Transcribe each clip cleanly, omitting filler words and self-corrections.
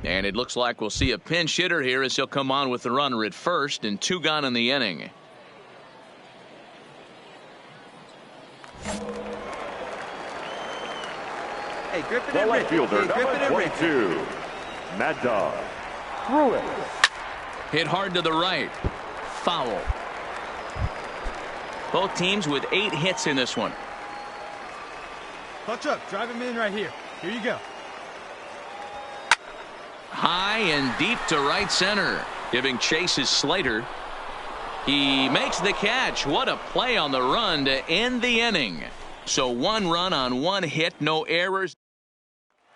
And it looks like we'll see a pinch hitter here as he'll come on with the runner at first, and 2 gone in the inning. Hey, Griffin the and right fielder, number 22, Mad Dog. Through it. Hit hard to the right. Foul. Both teams with 8 hits in this one. Clutch up. Drive him in right here. Here you go. High and deep to right center. Giving chase is Slater. He makes the catch. What a play on the run to end the inning. So 1 run on 1 hit, no errors.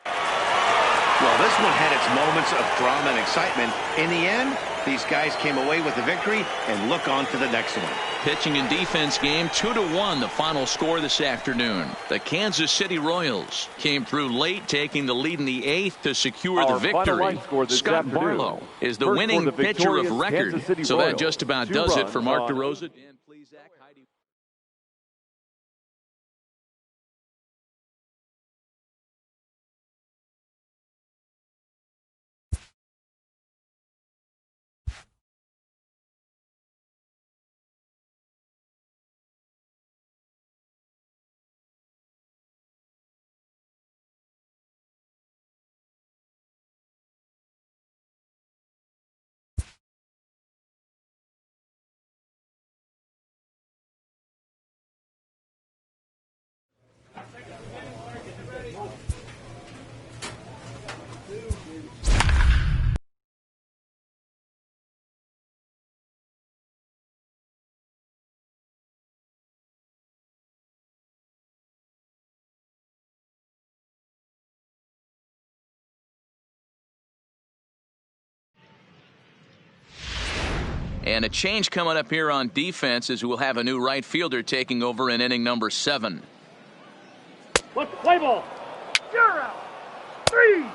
Well, this one had its moments of drama and excitement. In the end, these guys came away with the victory and look on to the next one. Pitching and defense game, 2-1 the final score this afternoon. The Kansas City Royals came through late, taking the lead in the 8th to secure the victory. Scott Barlow is the winning pitcher of record. So that just about does it for Mark DeRosa. And a change coming up here on defense as we'll have a new right fielder taking over in inning number 7. Let's play ball. You're out. 3.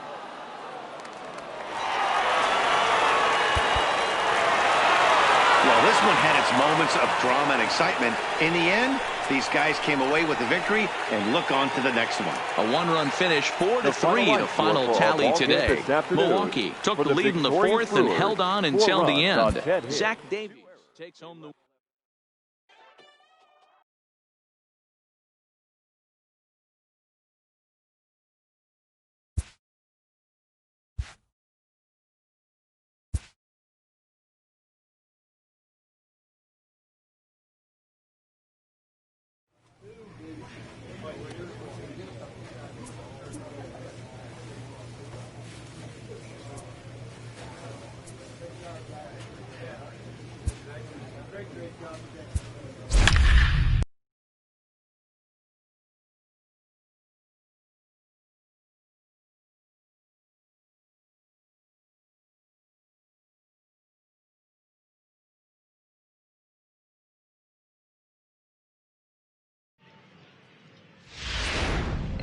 Well, this one had its moments of drama and excitement. In the end, these guys came away with the victory and look on to the next one. A 1-run finish, 4-3 the final tally today. Milwaukee took the lead in the 4th and held on until the end. Zach Davies takes home the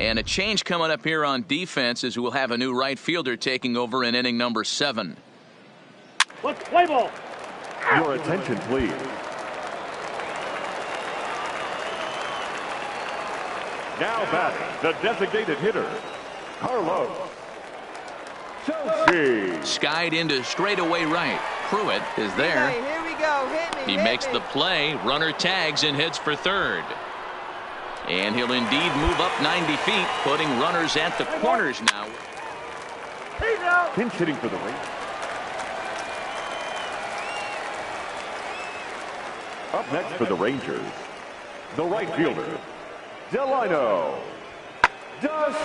And a change coming up here on defense as we'll have a new right fielder taking over in inning number 7. Let's play ball. Your attention, please. Now batting, the designated hitter, Carlos. Skied into straightaway right. Pruitt is there. Hey, here we go. Hit me, He makes the play. Runner tags and heads for third. And he'll indeed move up 90 feet, putting runners at the corners now. Pinch hitting for the Rangers. Up next for the Rangers, the right fielder, Delino.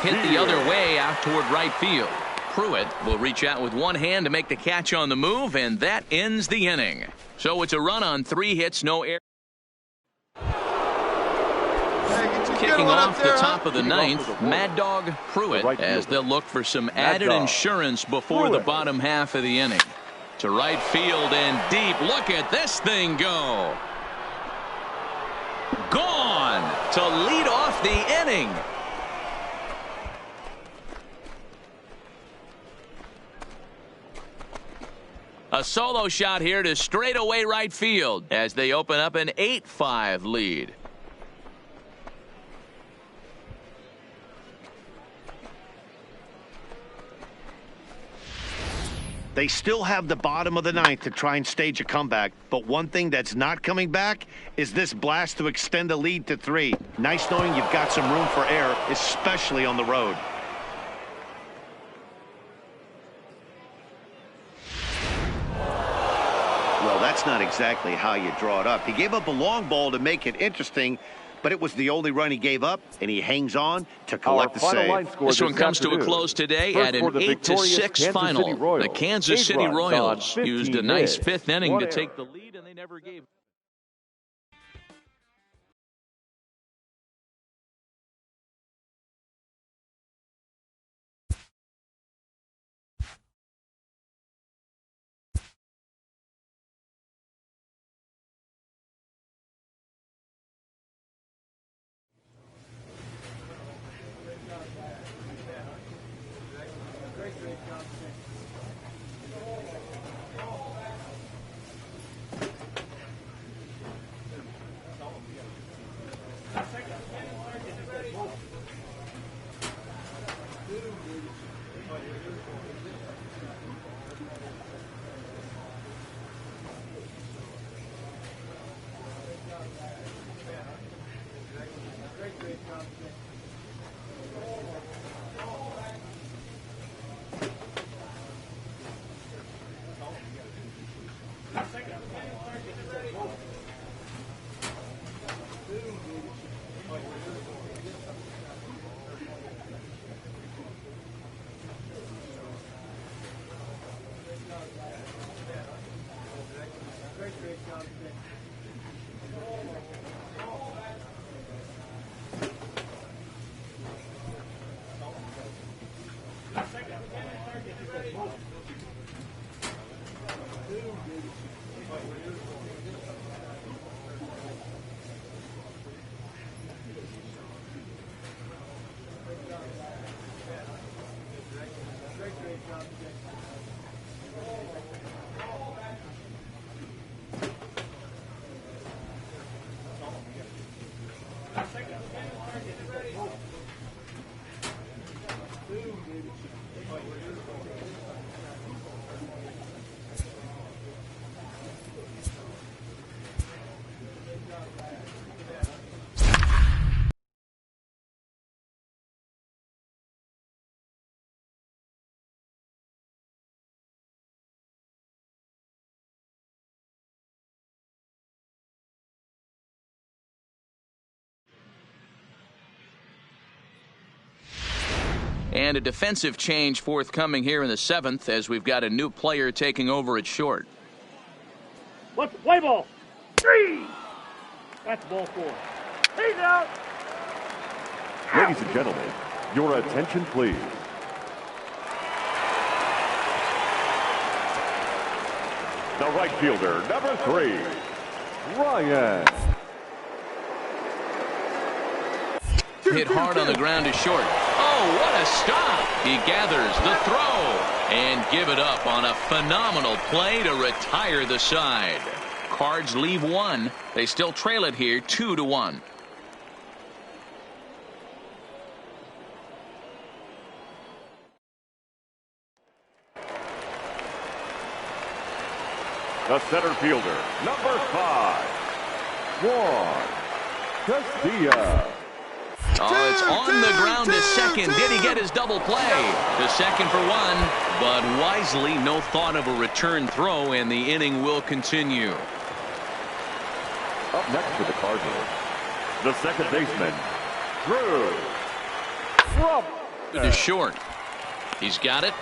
Hit the other way out toward right field. Pruitt will reach out with one hand to make the catch on the move, and that ends the inning. So it's a run on 3 hits, no error. Kicking off the top of the 9th, Mad Dog Pruitt, as they'll look for some added insurance before the bottom half of the inning. To right field and deep. Look at this thing go. Gone to lead off the inning. A solo shot here to straightaway right field as they open up an 8-5 lead. They still have the bottom of the 9th to try and stage a comeback, but one thing that's not coming back is this blast to extend the lead to 3. Nice knowing you've got some room for error, especially on the road. Well, that's not exactly how you draw it up. He gave up a long ball to make it interesting, but it was the only run he gave up, and he hangs on to collect the save. This one comes to a close today at an 8-6 final. The Kansas City Royals used a nice 5th inning to take the lead, and they never gave. And a defensive change forthcoming here in the 7th as we've got a new player taking over at short. Let's play ball. 3. That's ball 4. He's out. Ladies and gentlemen, your attention, please. The right fielder, number 3, Ryan. hit hard on the ground to short. Oh, what a stop. He gathers the throw and give it up on a phenomenal play to retire the side. Cards leave one. They still trail it here 2-1. The center fielder, number 5, Juan Castillo. Oh, it's on the ground to second. Did he get his double play? To second for one, but wisely, no thought of a return throw, and the inning will continue. Up next for the Cardinals, the second baseman, Drew Trump. To short. He's got it.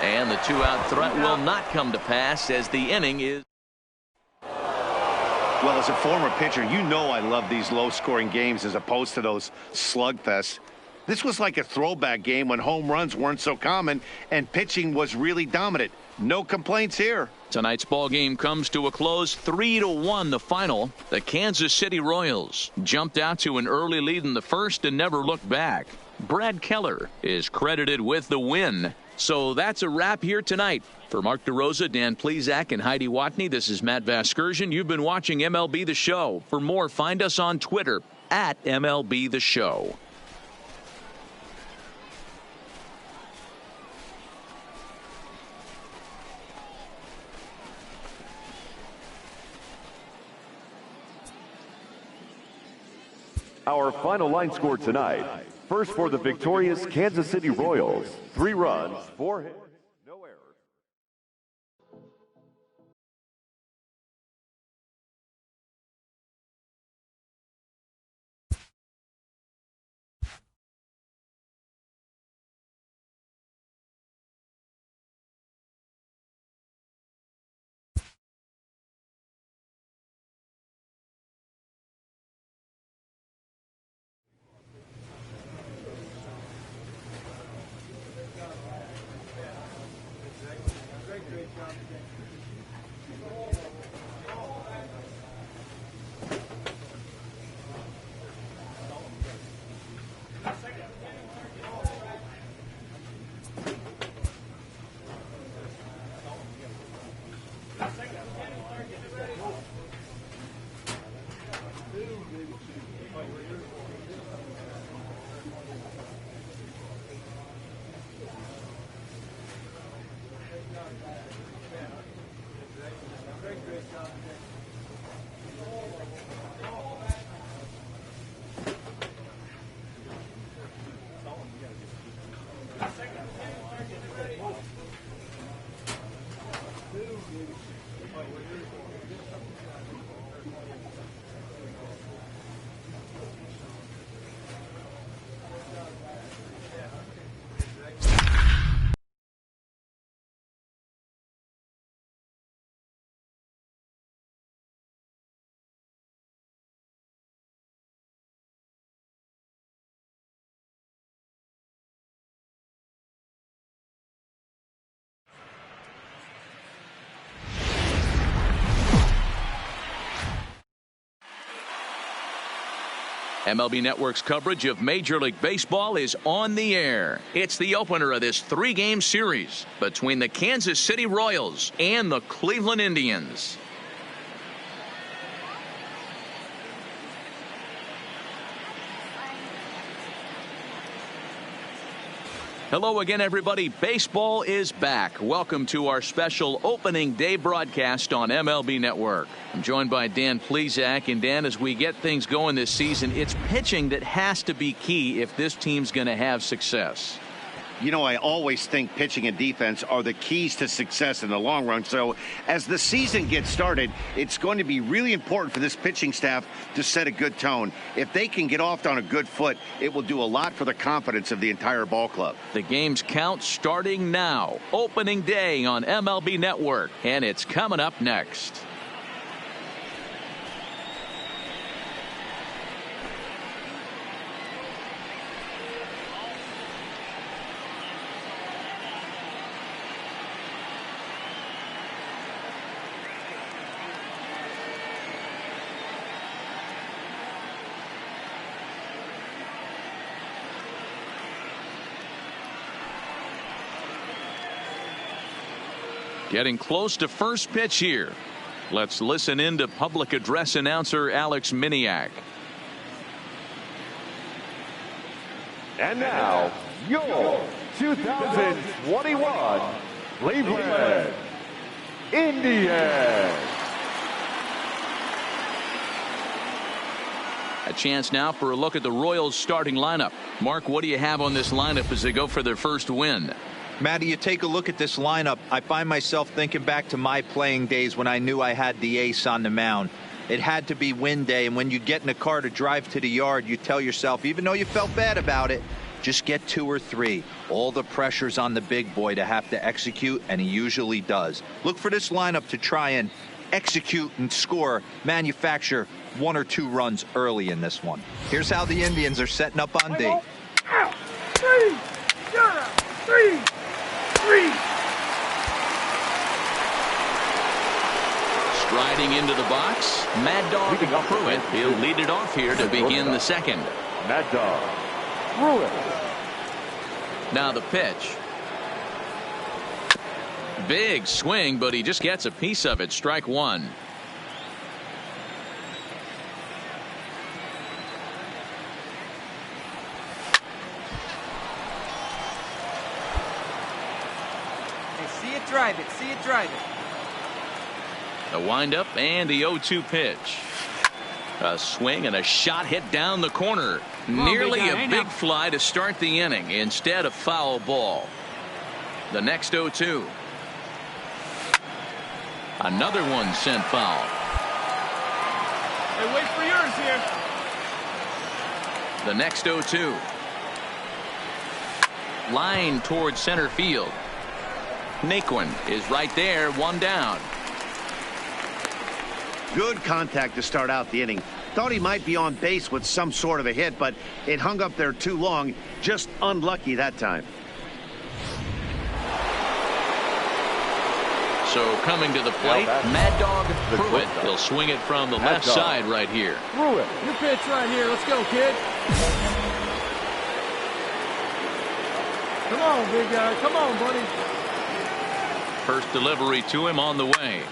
And the two-out threat will not come to pass as the inning is. Well, as a former pitcher, you know I love these low-scoring games as opposed to those slugfests. This was like a throwback game when home runs weren't so common and pitching was really dominant. No complaints here. Tonight's ball game comes to a close, 3-1 the final. The Kansas City Royals jumped out to an early lead in the first and never looked back. Brad Keller is credited with the win. So that's a wrap here tonight. For Mark DeRosa, Dan Plesac, and Heidi Watney, this is Matt Vasgersian. You've been watching MLB The Show. For more, find us on Twitter at MLB The Show. Our final line score tonight. First for the victorious Kansas City Royals, 3 runs, 4 hits, no errors. MLB Network's coverage of Major League Baseball is on the air. It's the opener of this 3-game series between the Kansas City Royals and the Cleveland Indians. Hello again, everybody. Baseball is back. Welcome to our special opening day broadcast on MLB Network. I'm joined by Dan Plesac. And Dan, as we get things going this season, it's pitching that has to be key if this team's going to have success. You know, I always think pitching and defense are the keys to success in the long run. So as the season gets started, it's going to be really important for this pitching staff to set a good tone. If they can get off on a good foot, it will do a lot for the confidence of the entire ball club. The game's count starting now. Opening day on MLB Network, and it's coming up next. Getting close to first pitch here. Let's listen in to public address announcer Alex Miniak. And now, your 2021 Cleveland Indians. A chance now for a look at the Royals starting lineup. Mark, what do you have on this lineup as they go for their first win? Matty, you take a look at this lineup. I find myself thinking back to my playing days when I knew I had the ace on the mound. It had to be win day, and when you get in a car to drive to the yard, you tell yourself, even though you felt bad about it, just get 2 or 3. All the pressure's on the big boy to have to execute, and he usually does. Look for this lineup to try and execute and score, manufacture 1 or 2 runs early in this one. Here's how the Indians are setting up on D. 3, 3. Striding into the box, Mad Dog Pruitt. He'll lead it off here to begin the second. Mad Dog Pruitt. Now the pitch. Big swing, but he just gets a piece of it. Strike 1. See it, drive it. See it, drive it. The windup and the 0-2 pitch. A swing and a shot hit down the corner. Nearly a big fly to start the inning. Instead, a foul ball. The next 0-2. Another one sent foul. Hey, wait for yours here. The next 0-2. Line towards center field. Naquin is right there, 1 down. Good contact to start out the inning. Thought he might be on base with some sort of a hit, but it hung up there too long. Just unlucky that time. So coming to the plate, Mad Dog Pruitt. He'll swing it from the left side right here. Pruitt, your pitch right here. Let's go, kid. Come on, big guy. Come on, buddy. First delivery to him on the way.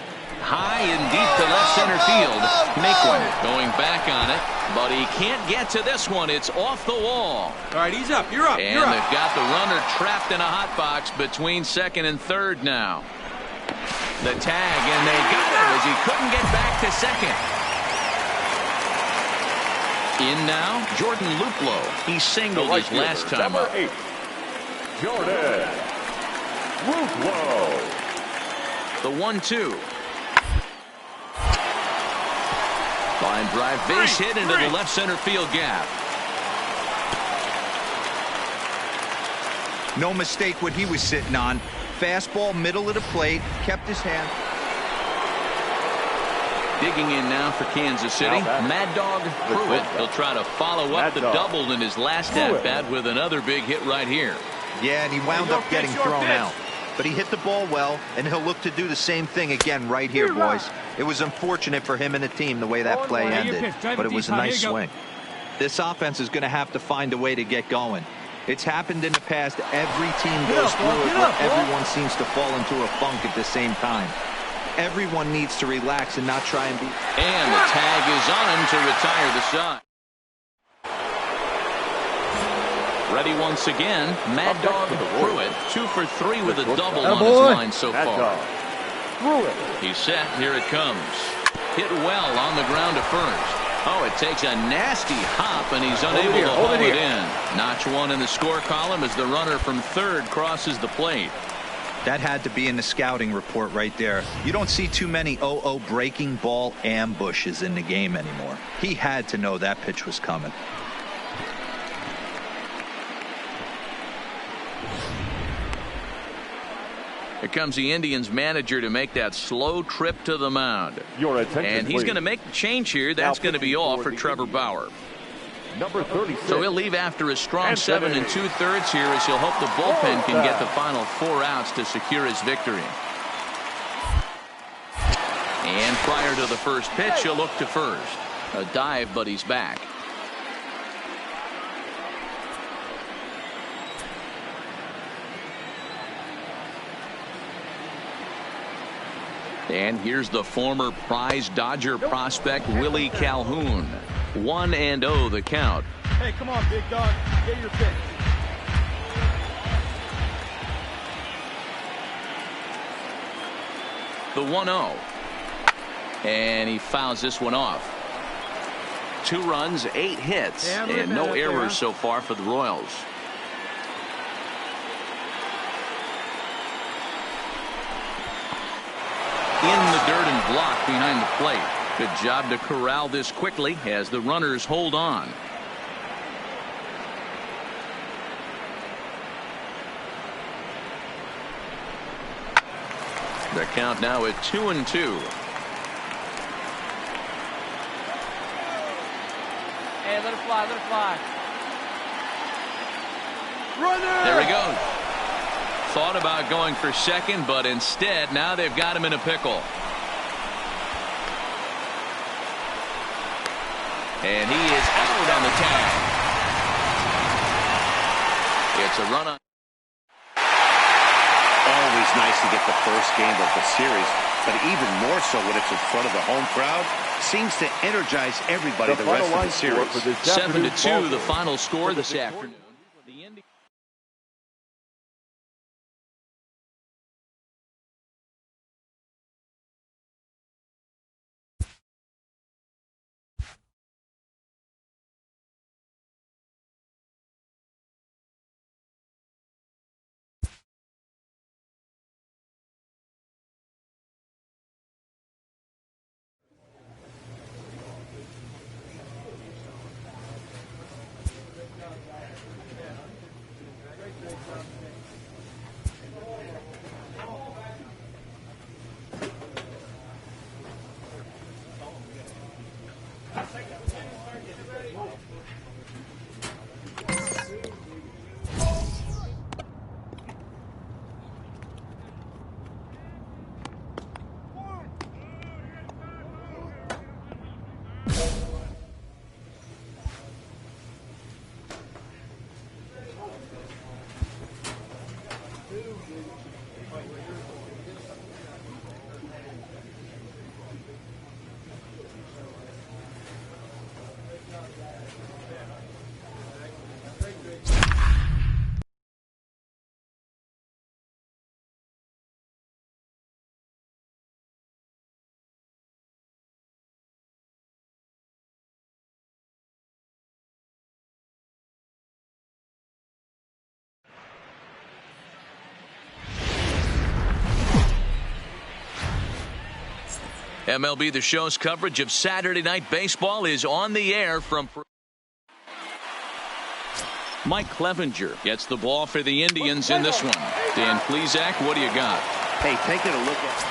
High and deep to left center field. Naquin going back on it, but he can't get to this one. It's off the wall. All right, he's up. You're up. And they've got the runner trapped in a hot box between second and third now. The tag, and they got it as he couldn't get back to second. In now, Jordan Luplow. He singled his last time up. 8, Jordan Luplow. The 1-2. Line drive, base hit into the left center field gap. No mistake what he was sitting on. Fastball, middle of the plate, kept his hand. Digging in now for Kansas City, Mad Dog Pruitt. He'll try to follow up the double in his last at-bat with another big hit right here. Yeah, and he wound up getting thrown out. But he hit the ball well, and he'll look to do the same thing again right here, boys. It was unfortunate for him and the team the way that play ended, but it was a nice swing. This offense is going to have to find a way to get going. It's happened in the past. Every team goes through it where everyone seems to fall into a funk at the same time. Everyone needs to relax and not try and be. And the tag is on him to retire the side. Ready once again, Mad Dog Pruitt, 2 for 3 with a double on his line so far. He's set. Here it comes. Hit well on the ground to first. Oh, it takes a nasty hop, and he's unable to haul it in. Notch 1 in the score column as the runner from third crosses the plate. That had to be in the scouting report right there. You don't see too many 0-0 breaking ball ambushes in the game anymore. He had to know that pitch was coming. Here comes the Indians manager to make that slow trip to the mound. And he's going to make the change here. That's going to be all for Trevor Bauer. Number 36. So he'll leave after a strong 7 2/3 here as he'll hope the bullpen can get the final 4 outs to secure his victory. And prior to the first pitch, he'll look to first. A dive, but he's back. And here's the former prize Dodger prospect Willie Calhoun. 1-0 the count. Hey, come on, big dog. Get your pitch. The 1-0. And he fouls this one off. 2 runs, 8 hits, and no errors so far for the Royals. In the dirt and blocked behind the plate. Good job to corral this quickly as the runners hold on. The count now at 2-2. Hey, let it fly, let it fly. Runner! There he goes. Thought about going for second, but instead now they've got him in a pickle. And he is out on the tag. It's a run on. Always nice to get the first game of the series, but even more so when it's in front of the home crowd. Seems to energize everybody the rest of the series. 7-2 the final score this afternoon. The ending. MLB The Show's coverage of Saturday Night Baseball is on the air from Mike Clevenger gets the ball for the Indians in this one. Dan Plesac, what do you got? Hey, taking a look at.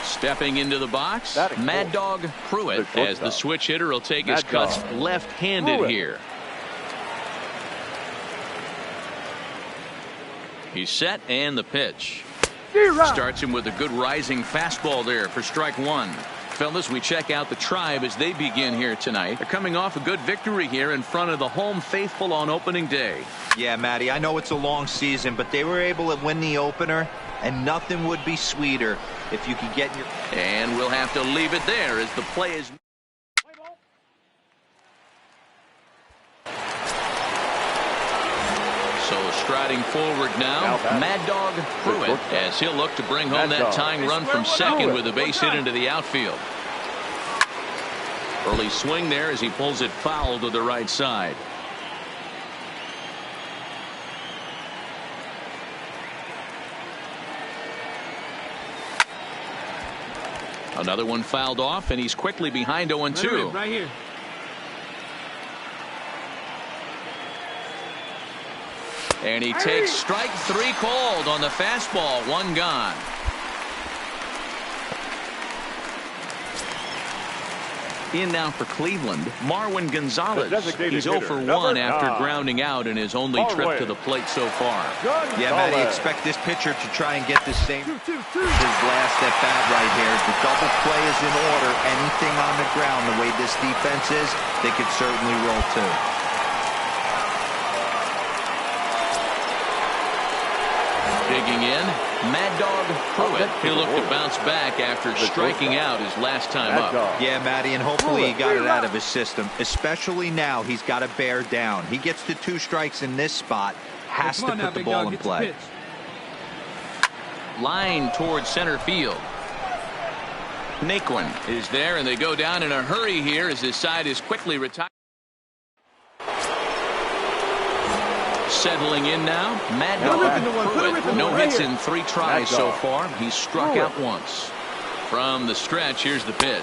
Stepping into the box, Mad Dog Pruitt, as the switch hitter will take his cuts left-handed here. He's set, and the pitch. Starts him with a good rising fastball there for strike 1. Fellas, we check out the Tribe as they begin here tonight. They're coming off a good victory here in front of the home faithful on opening day. Yeah, Matty, I know it's a long season, but they were able to win the opener, and nothing would be sweeter if you could get your... And we'll have to leave it there as the play is... So striding forward now, Mad Dog Pruitt, as he'll look to bring home that tying run from second with a base hit into the outfield. Early swing there as he pulls it foul to the right side. Another one fouled off, and he's quickly behind 0-2. Right here. And he takes strike 3 called on the fastball. 1 gone. In now for Cleveland, Marwin Gonzalez. He's 0 for 1 after grounding out in his only trip to the plate so far. Yeah, Matty, expect this pitcher to try and get the same his last at bat right here. The double play is in order. Anything on the ground, the way this defense is, they could certainly roll too. Digging in, Mad Dog Pruitt. He'll look to bounce back after striking out his last time up. Yeah, Matty, and hopefully he got it out of his system. Especially now, he's got to bear down. He gets to 2 strikes in this spot. Has to put the ball in play. Line towards center field. Naquin is there, and they go down in a hurry here as his side is quickly retired. Settling in now, Mad Dog Pruitt. No hits in 3 tries so far. He's struck out once. From the stretch, here's the pitch.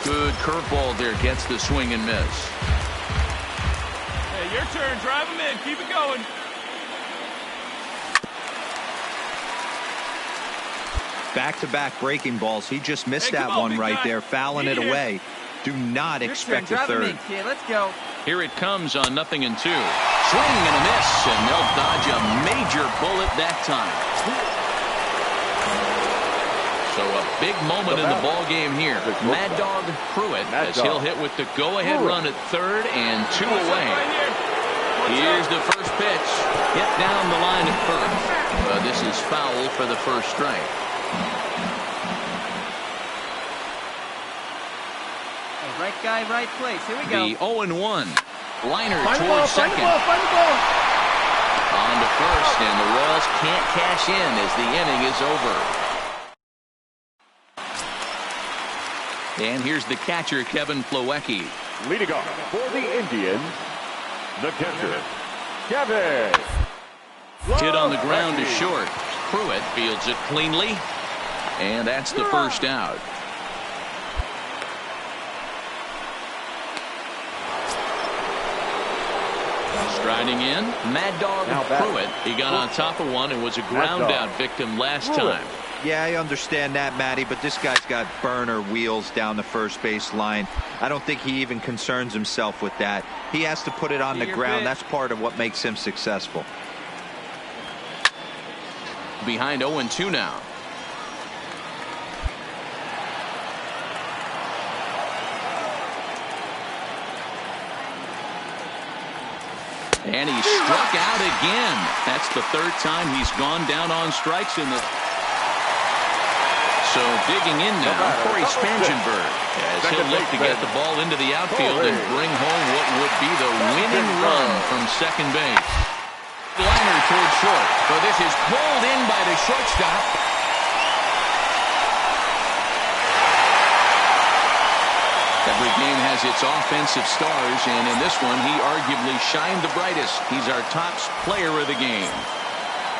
Good curveball there, gets the swing and miss. Hey, your turn. Drive him in. Keep it going. Back-to-back breaking balls. He just missed that one right there, fouling it away. Do not expect a third. Let's go. Here it comes on 0-2. Swing and a miss, and they'll dodge a major bullet that time. So a big moment in the ball game here. Mad Dog Pruitt, as he'll hit with the go-ahead run at third and 2 away. Here's the first pitch. Hit down the line at first. This is foul for the first strike. Right guy, right place. Here we go. The 0-1. Liner towards second. On to first, and the Royals can't cash in as the inning is over. And here's the catcher, Kevin Plawecki. Leading off for the Indians, the catcher, Kevin. Hit on the ground is short. Pruitt fields it cleanly, and that's the first out. Striding in, Mad Dog Pruitt. He got on top of one and was a ground out victim last time. Yeah, I understand that, Matty, but this guy's got burner wheels down the first base line. I don't think he even concerns himself with that. He has to put it on the ground. That's part of what makes him successful. Behind 0-2 now. And he struck out again. That's the 3rd time he's gone down on strikes in the... So digging in now, Corey Spangenberg, as he'll look to get the ball into the outfield and bring home what would be the winning run from second base. Liner towards short. So this is pulled in by the shortstop. Every game has its offensive stars, and in this one, he arguably shined the brightest. He's our top player of the game.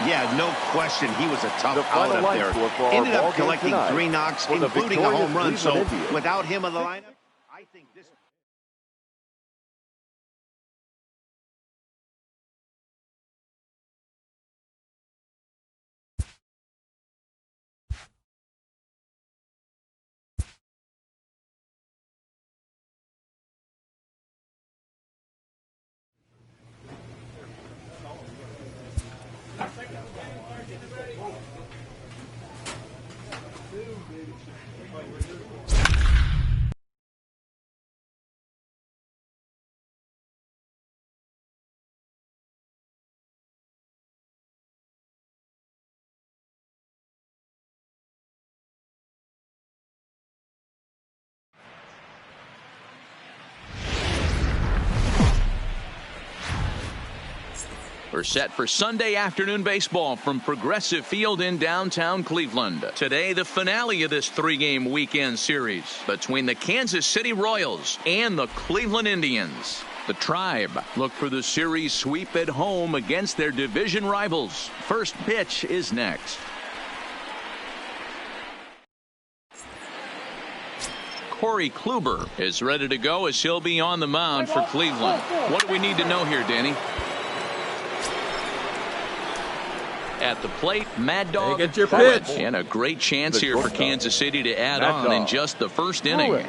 Yeah, no question. He was a tough out up there. Ended up collecting 3 knocks, including a home run. So without him on the lineup, I think this... We're set for Sunday afternoon baseball from Progressive Field in downtown Cleveland. Today, the finale of this 3-game weekend series between the Kansas City Royals and the Cleveland Indians. The Tribe look for the series sweep at home against their division rivals. First pitch is next. Corey Kluber is ready to go as he'll be on the mound for Cleveland. What do we need to know here, Danny? At the plate, Mad Dog Pruitt, and a great chance here for Kansas City to add on in just the first inning.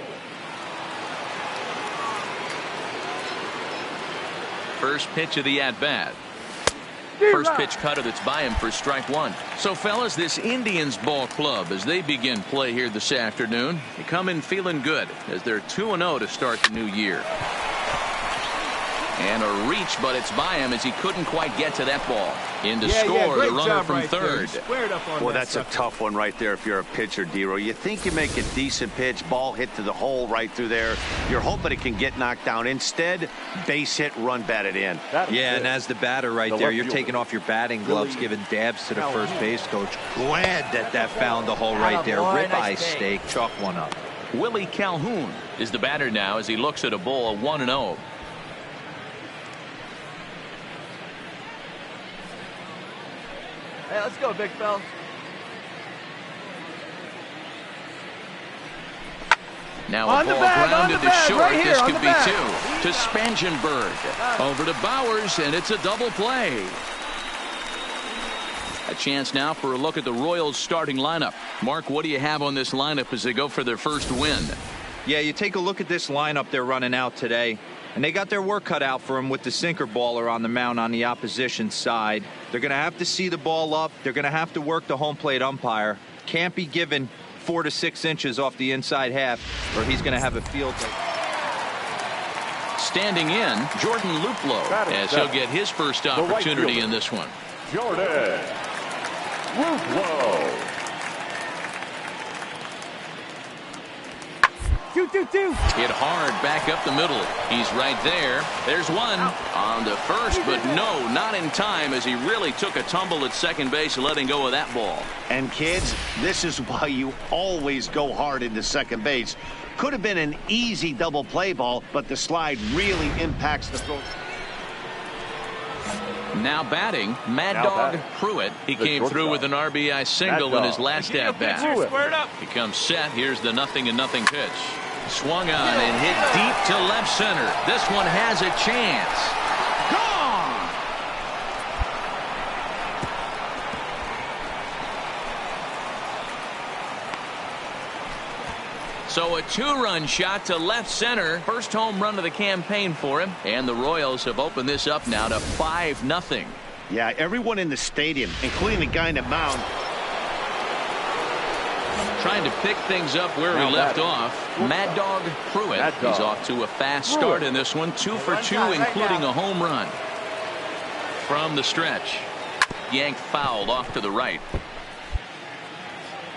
First pitch of the at-bat. First pitch cutter that's by him for strike 1. So, fellas, this Indians ball club, as they begin play here this afternoon, they come in feeling good as they're 2-0 to start the new year. And a reach, but it's by him as he couldn't quite get to that ball. In to score, the runner from third. Well, that's a tough one right there if you're a pitcher, D-Roy. You think you make a decent pitch, ball hit to the hole right through there. You're hoping it can get knocked down. Instead, base hit, run batted in. Yeah, and as the batter right there, you're taking off your batting gloves, giving dabs to the first base coach. Glad that found the hole right there. Ribeye steak, chalk one up. Willie Calhoun is the batter now as he looks at a ball of 1-0. Hey, let's go, big fella. Now a ball grounded to short. Right this could be two. To Spangenberg. Over to Bowers, and it's a double play. A chance now for a look at the Royals starting lineup. Mark, what do you have on this lineup as they go for their first win? Yeah, you take a look at this lineup they're running out today. And they got their work cut out for them with the sinker baller on the mound on the opposition side. They're going to have to see the ball up. They're going to have to work the home plate umpire. Can't be given 4 to 6 inches off the inside half, or he's going to have a field day. Standing in, Jordan Luplow, as he'll get his first opportunity in this one. Jordan Luplow. 2-2-2. Hit hard back up the middle. He's right there. There's one on the first, but no, not in time as he really took a tumble at second base, letting go of that ball. And kids, this is why you always go hard into second base. Could have been an easy double play ball, but the slide really impacts the throw. Now batting, Mad Dog Pruitt. He came through with an RBI single in his last at bat. He comes set. Here's the 0-0 pitch. Swung on and hit deep to left center. This one has a chance. Gone! So a 2-run shot to left center. First home run of the campaign for him. And the Royals have opened this up now to 5-0. Yeah, everyone in the stadium, including the guy in the mound, trying to pick things up where we left off. Mad Dog Pruitt. He's off to a fast start in this one. 2 for 2, including a home run. From the stretch. Yanked fouled off to the right.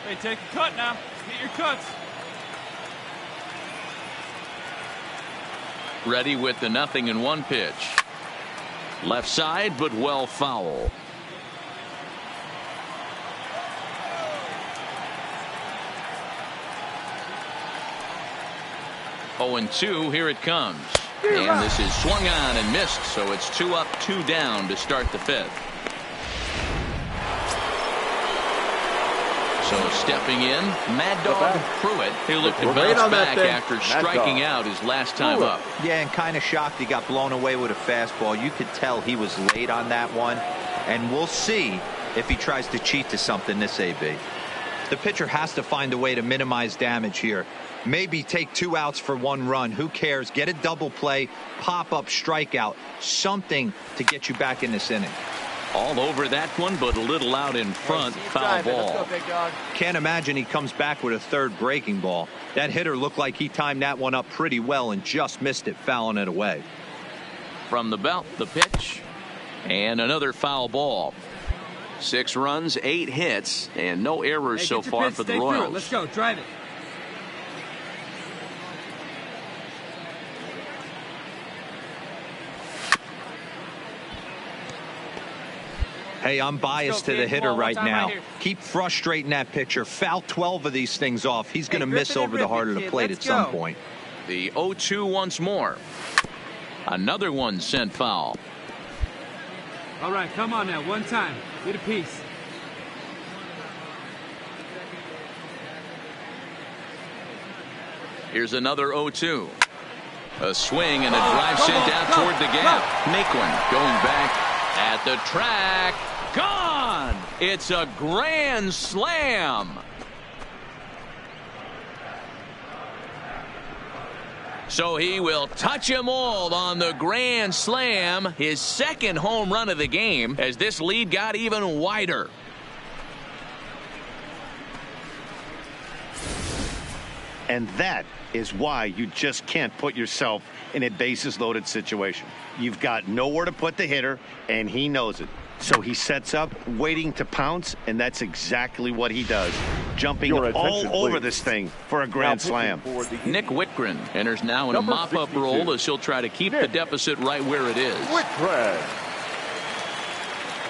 Hey, take a cut now. Get your cuts. Ready with the 0-1 pitch. Left side, but well foul. Oh, 2, here it comes. And this is swung on and missed, so it's 2 up, 2 down to start the 5th. So stepping in, Mad Dog Pruitt. He'll look to bounce back after striking out his last time up. Yeah, and kind of shocked he got blown away with a fastball. You could tell he was late on that one. And we'll see if he tries to cheat to something this AB. The pitcher has to find a way to minimize damage here. Maybe take 2 outs for 1 run. Who cares? Get a double play, pop up, strikeout. Something to get you back in this inning. All over that one, but a little out in front. Foul ball. Can't imagine he comes back with a 3rd breaking ball. That hitter looked like he timed that one up pretty well and just missed it, fouling it away. From the belt, the pitch. And another foul ball. 6 runs, 8 hits, and no errors so far for the Royals. Let's go. Drive it. Hey, I'm biased to the hitter right now. Keep frustrating that pitcher. Foul 12 of these things off. He's going to miss over the heart of the plate at some point. The 0-2 once more. Another one sent foul. All right, come on now. One time. Get a piece. Here's another 0-2. A swing and a drive sent out toward the gap. Naquin going back at the track. Gone! It's a grand slam. So he will touch them all on the grand slam. His 2nd home run of the game as this lead got even wider. And that is why you just can't put yourself in a bases-loaded situation. You've got nowhere to put the hitter, and he knows it. So he sets up, waiting to pounce, and that's exactly what he does. Jumping all over this thing for a grand slam. Nick Whitgren enters now in a mop-up role as he'll try to keep the deficit right where it is.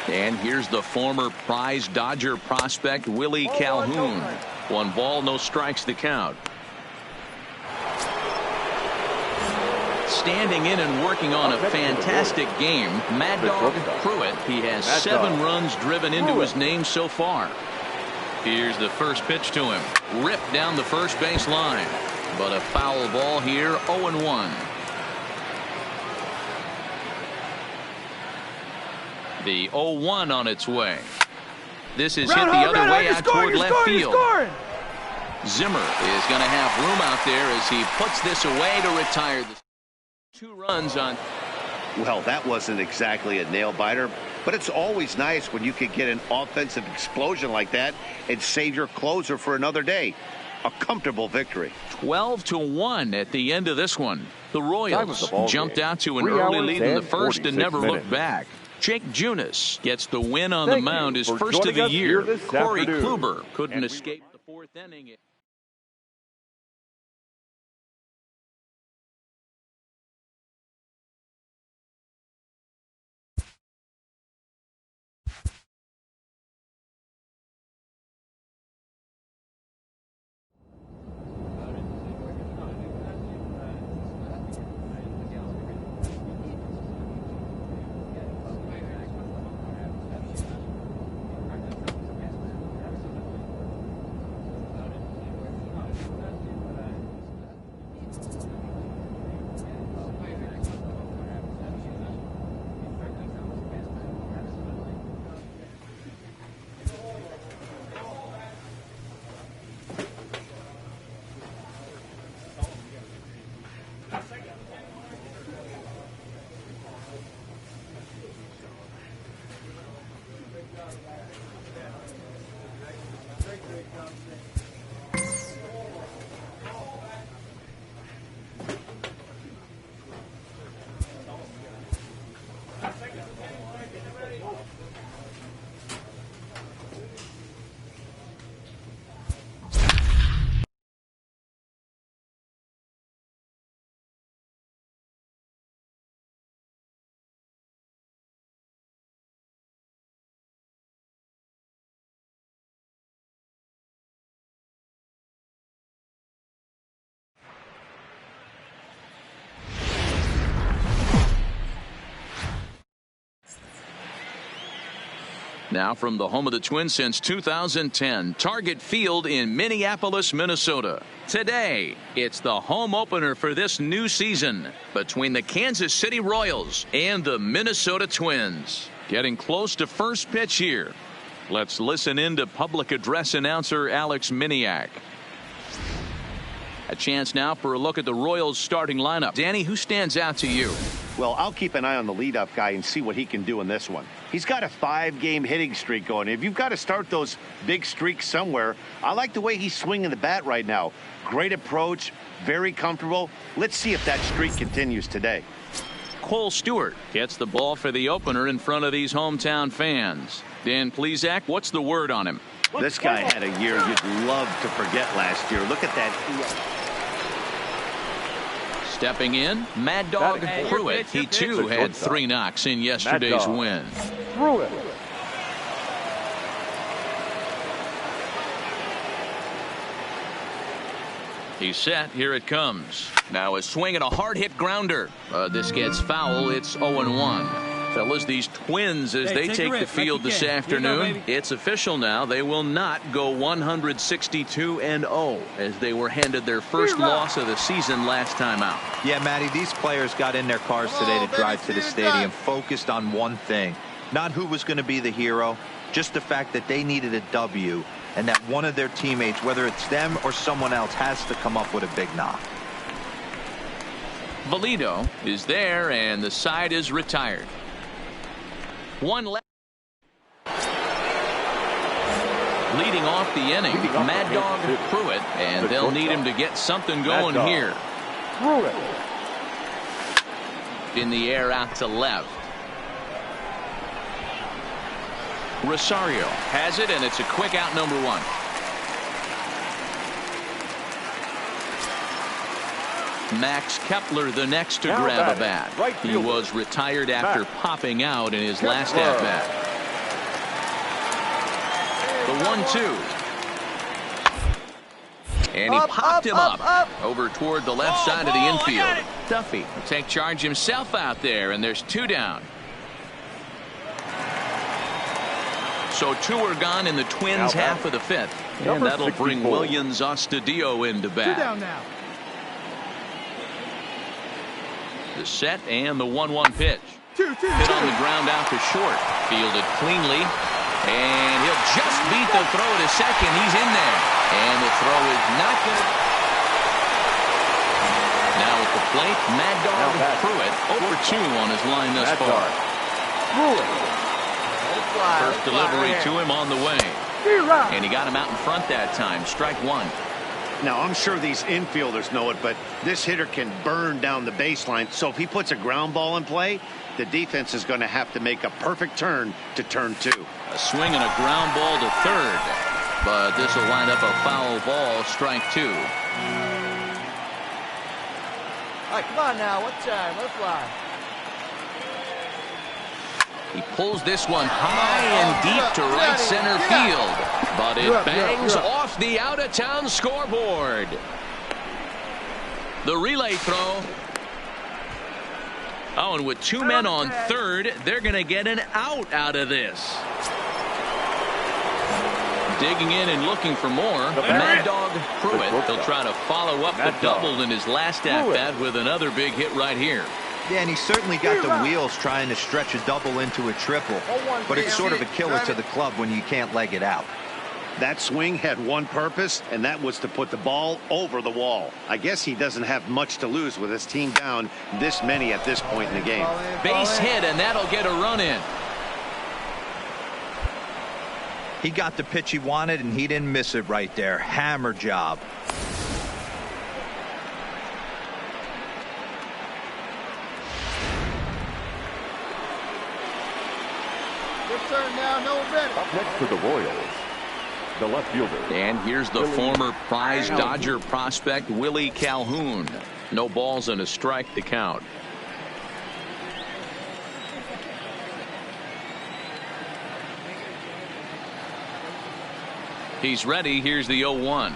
And here's the former prize Dodger prospect, Willie Calhoun. 1 ball, no strikes to count. Standing in and working on a fantastic game, Mad Dog Pruitt. He has 7 runs driven into his name so far. Here's the first pitch to him. Ripped down the first base line. But a foul ball here, 0-1. The 0-1 on its way. This is hit the other way out toward left field. Zimmer is going to have room out there as he puts this away to retire. 2 runs on. Well, that wasn't exactly a nail-biter, but it's always nice when you can get an offensive explosion like that and save your closer for another day. A comfortable victory. 12-1 at the end of this one. The Royals jumped out to an early lead in the first and never looked back. Jake Junis gets the win on the mound, his first of the year. Corey Kluber couldn't escape the 4th inning. Now from the home of the Twins since 2010, Target Field in Minneapolis, Minnesota. Today, it's the home opener for this new season between the Kansas City Royals and the Minnesota Twins. Getting close to first pitch here. Let's listen in to public address announcer Alex Miniak. A chance now for a look at the Royals starting lineup. Danny, who stands out to you? Well, I'll keep an eye on the leadoff guy and see what he can do in this one. He's got a 5-game hitting streak going. If you've got to start those big streaks somewhere, I like the way he's swinging the bat right now. Great approach, very comfortable. Let's see if that streak continues today. Cole Stewart gets the ball for the opener in front of these hometown fans. Dan Plesac, what's the word on him? This guy had a year you'd love to forget last year. Look at that. Stepping in, Mad Dog Pruitt. He too had 3 knocks in yesterday's win. Pruitt. He's set. Here it comes. Now a swing and a hard hit grounder. This gets foul. It's 0-1. Fellas, these Twins, as they take the field this afternoon, it's official now. They will not go 162-0 as they were handed their first loss of the season last time out. Yeah, Matty, these players got in their cars today to drive to the stadium focused on one thing. Not who was going to be the hero, just the fact that they needed a W and that one of their teammates, whether it's them or someone else, has to come up with a big knock. Valido is there and the side is retired. One left. leading off the inning. Mad Dog Pruitt, and they'll need him to get something going here. Pruitt. In the air out to left. Rosario has it, and it's a quick out, number 1. Max Kepler the next to grab a bat. He was retired after popping out in his last at bat. The 1-2. And he popped him up over toward the left side of the infield. Duffy will take charge himself out there, and there's 2 down. So 2 are gone in the Twins' half of the 5th. And that'll bring Williams Astudillo into bat. 2 down now. The set and the 1-1 pitch. 2-2. Hit on the ground out to short. Fielded cleanly. And he'll just beat the throw to second. He's in there. And the throw is not going to. Now at the plate, Mad Dog Pruitt 0 for 2 on his line thus far. First delivery to him on the way. And he got him out in front that time. Strike 1. Now, I'm sure these infielders know it, but this hitter can burn down the baseline. So if he puts a ground ball in play, the defense is going to have to make a perfect turn to turn 2. A swing and a ground ball to third. But this will wind up a foul ball. Strike 2. All right, come on now. What time? Let it fly. He pulls this one high and deep to right center field. But it bangs off the out-of-town scoreboard. The relay throw. Oh, and with 2 men on third, they're going to get an out of this. Digging in and looking for more. Mad Dog Pruitt. He'll try to follow up the double in his last at-bat with another big hit right here. Yeah, and he certainly got the wheels trying to stretch a double into a triple. But it's sort of a killer to the club when you can't leg it out. That swing had one purpose, and that was to put the ball over the wall. I guess he doesn't have much to lose with his team down this many at this point in the game. Base hit, and that'll get a run in. He got the pitch he wanted, and he didn't miss it right there. Hammer job. Now, no better. Up next for the Royals, the left fielder. And here's the former prize Dodger prospect, Willie Calhoun. No balls and a strike to count. He's ready. Here's the 0-1.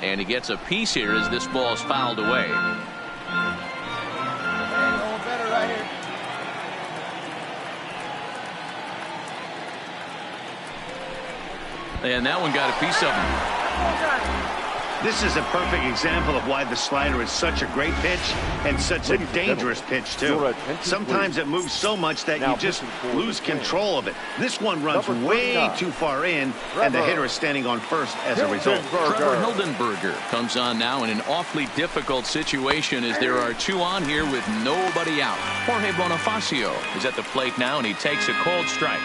And he gets a piece here as this ball's fouled away. Better right here. And that one got a piece of him. This is a perfect example of why the slider is such a great pitch and such a dangerous pitch, too. Sometimes it moves so much that you just lose control of it. This one runs way too far in, and the hitter is standing on first as a result. Trevor Hildenberger comes on now in an awfully difficult situation as there are 2 on here with nobody out. Jorge Bonifacio is at the plate now, and he takes a cold strike.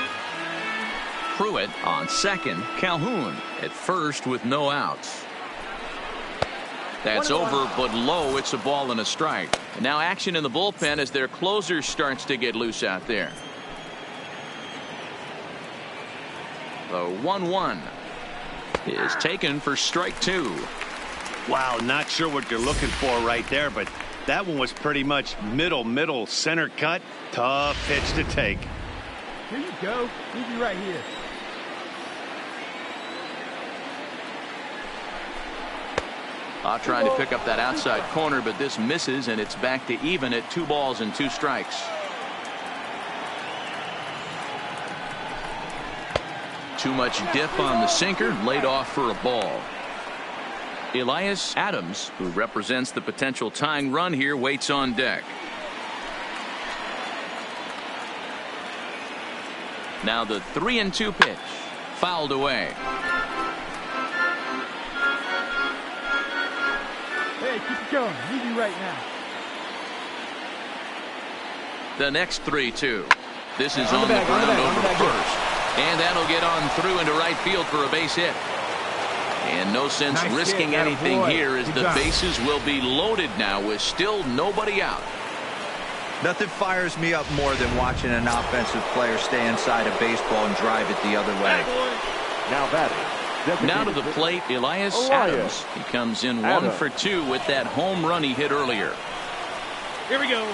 Pruitt on second. Calhoun at first with no outs. That's over, but low. It's a ball and a strike. And now action in the bullpen as their closer starts to get loose out there. The 1-1 is taken for strike 2. Wow, not sure what you're looking for right there, but that one was pretty much middle center cut. Tough pitch to take. Here you go. Leave you right here. Trying to pick up that outside corner, but this misses, and it's back to even at 2 balls and 2 strikes. Too much dip on the sinker, laid off for a ball. Elias Adams, who represents the potential tying run here, waits on deck. Now the 3-2 pitch, fouled away. Hey, keep it going. Leave you right now. The next 3-2. This is on the ground over first. And that'll get on through into right field for a base hit. And no sense risking anything here as the bases will be loaded now with still nobody out. Nothing fires me up more than watching an offensive player stay inside a baseball and drive it the other way. Now batting. Now to the plate, Elias Adams. He comes in 1 for 2 with that home run he hit earlier. Here we go.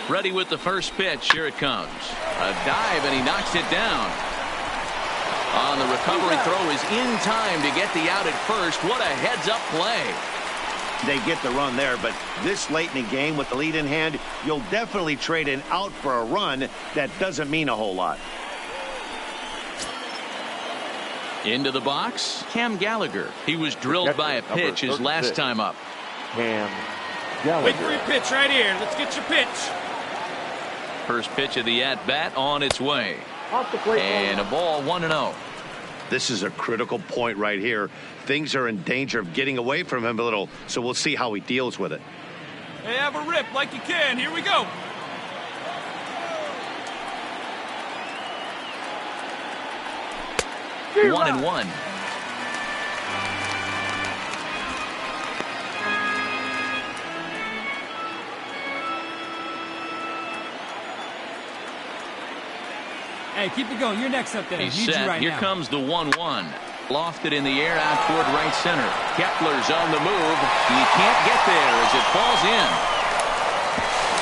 Ready with the first pitch. Here it comes. A dive, and he knocks it down. On the recovery throw is in time to get the out at first. What a heads-up play. They get the run there, but this late in the game with the lead in hand, you'll definitely trade an out for a run. That doesn't mean a whole lot. Into the box, Cam Gallagher. He was drilled by a pitch his last time up. Cam Wait Gallagher. for your pitch right here. Let's get your pitch. First pitch of the at-bat on its way. Off the plate. And a ball 1-0. This is a critical point right here. Things are in danger of getting away from him a little, so we'll see how he deals with it. Hey, have a rip like you can. Here we go. One and one. Hey, keep it going. You're next up there. He's Need you set. right Here now. comes the 1-1. Lofted in the air out toward right center. Kepler's on the move. He can't get there as it falls in.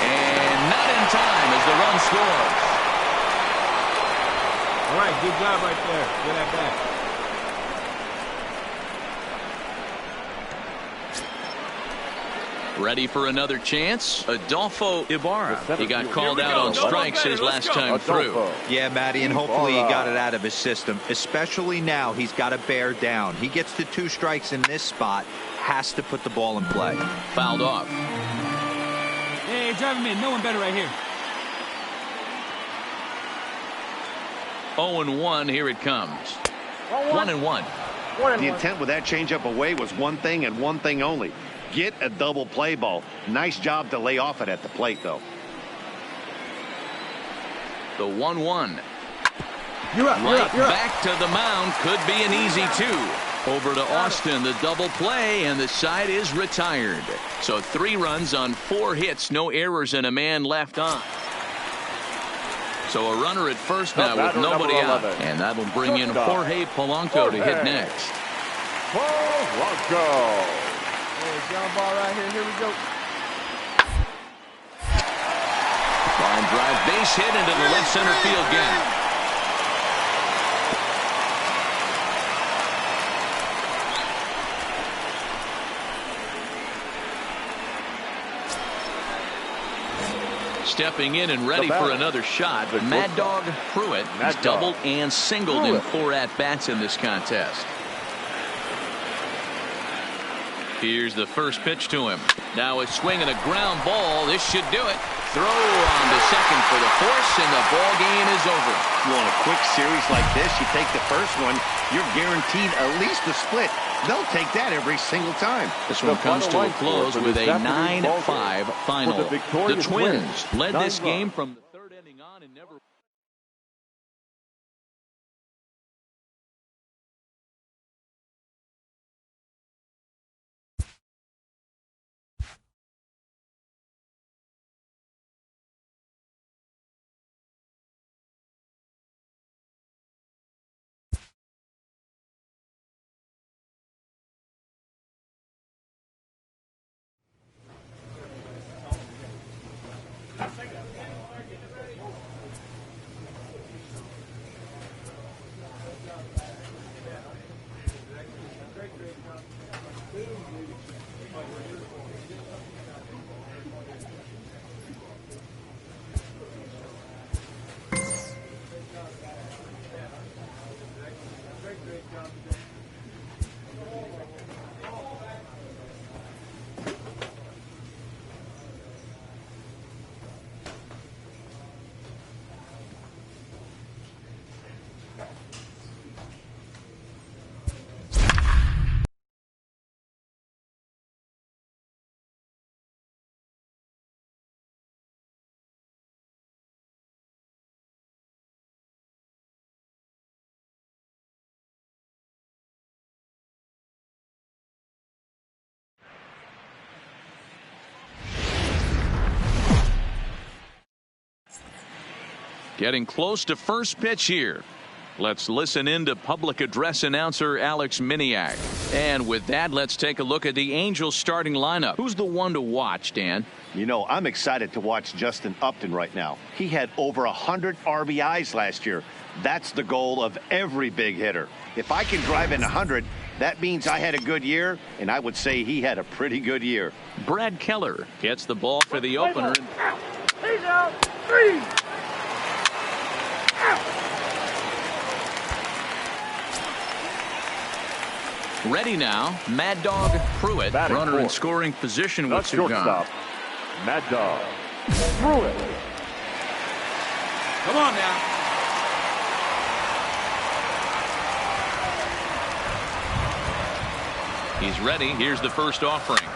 And not in time as the run scores. All right, good job right there. Good at bat. Ready for another chance? Adolfo Ibarra. He got called out on Here we go. strikes his last time through. Yeah, Matty, and hopefully he got it out of his system. Especially now, he's got to bear down. He gets to 2 strikes in this spot, has to put the ball in play. Fouled off. Hey, drive him in. No one better right here. 0-1. Here it comes. 1-1. The intent with that changeup away was one thing and one thing only. Get a double play ball. Nice job to lay off it at the plate, though. The 1-1. You're up. Right back to the mound. Could be an easy 2. Over to Austin, the double play, and the side is retired. So 3 runs on 4 hits, no errors, and a man left on. So a runner at first now with nobody out. And that'll bring in Jorge Polanco to hit next. Polanco. Hey, ground ball right here. Here we go. Line drive, base hit into the left center field gap. Stepping in and ready for another shot. Mad Dog Pruitt has doubled and singled in 4 at-bats in this contest. Here's the first pitch to him. Now a swing and a ground ball. This should do it. Throw on to second for the force, and the ball game is over. Well, in a quick series like this, you take the first one, you're guaranteed at least a split. They'll take that every single time. This one comes to a close with a 9-5 final. The Twins led this game from the 3rd inning on and never Getting close to first pitch here. Let's listen in to public address announcer Alex Miniak. And with that, let's take a look at the Angels starting lineup. Who's the one to watch, Dan? You know, I'm excited to watch Justin Upton right now. He had over 100 RBIs last year. That's the goal of every big hitter. If I can drive in 100, that means I had a good year, and I would say he had a pretty good year. Brad Keller gets the ball for the opener. He's out. 3. Ready now, Mad Dog Pruitt, Batting runner in fourth. scoring position The with two gone. shortstop, Mad Dog Pruitt. Come on now. He's ready. Here's the first offering.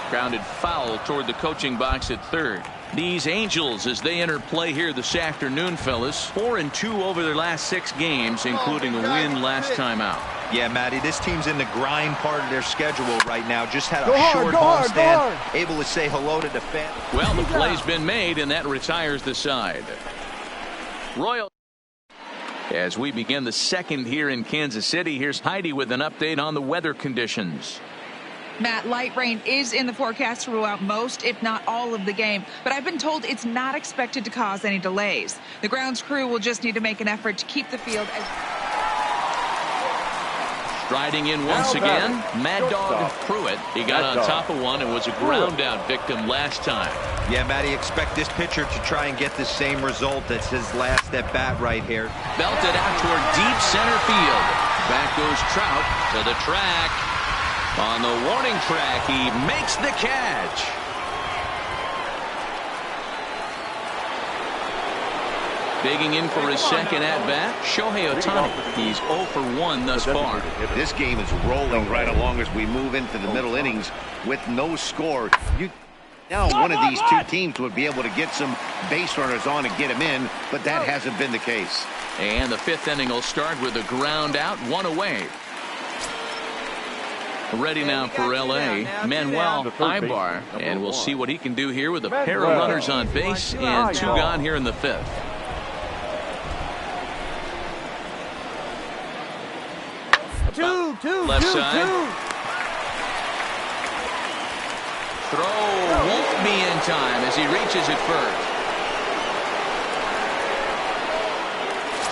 Grounded foul toward the coaching box at third. These Angels, as they enter play here this afternoon, fellas, 4-2 over their last 6 games, including a win last time out. Yeah, Matty, this team's in the grind part of their schedule right now. Just had a Go hard, short go hard, go homestand, hard. able to say hello to the fans. Well, the play's been made, and that retires the side. Royal. As we begin the second here in Kansas City, here's Heidi with an update on the weather conditions. Matt, light rain is in the forecast throughout most, if not all, of the game, but I've been told it's not expected to cause any delays. The grounds crew will just need to make an effort to keep the field as... Striding in once again, Mad Dog Pruitt. He got on top of one and was a ground out victim last time. Yeah, Matty, expect this pitcher to try and get the same result as his last at bat right here. Belted out toward deep center field. Back goes Trout to the track. On the warning track, he makes the catch. Digging in for his second at-bat, Shohei Ohtani. He's 0 for 1 thus far. This game is rolling right along as we move into the middle innings with no score. Now one of these two teams would be able to get some base runners on and get him in, but that hasn't been the case. And the 5th inning will start with a ground out, 1 away. Ready now for L.A., Manuel Ibar, and we'll see what he can do here with a pair of runners on base and 2 gone here in the 5th. Left side. Throw won't be in time as he reaches it first.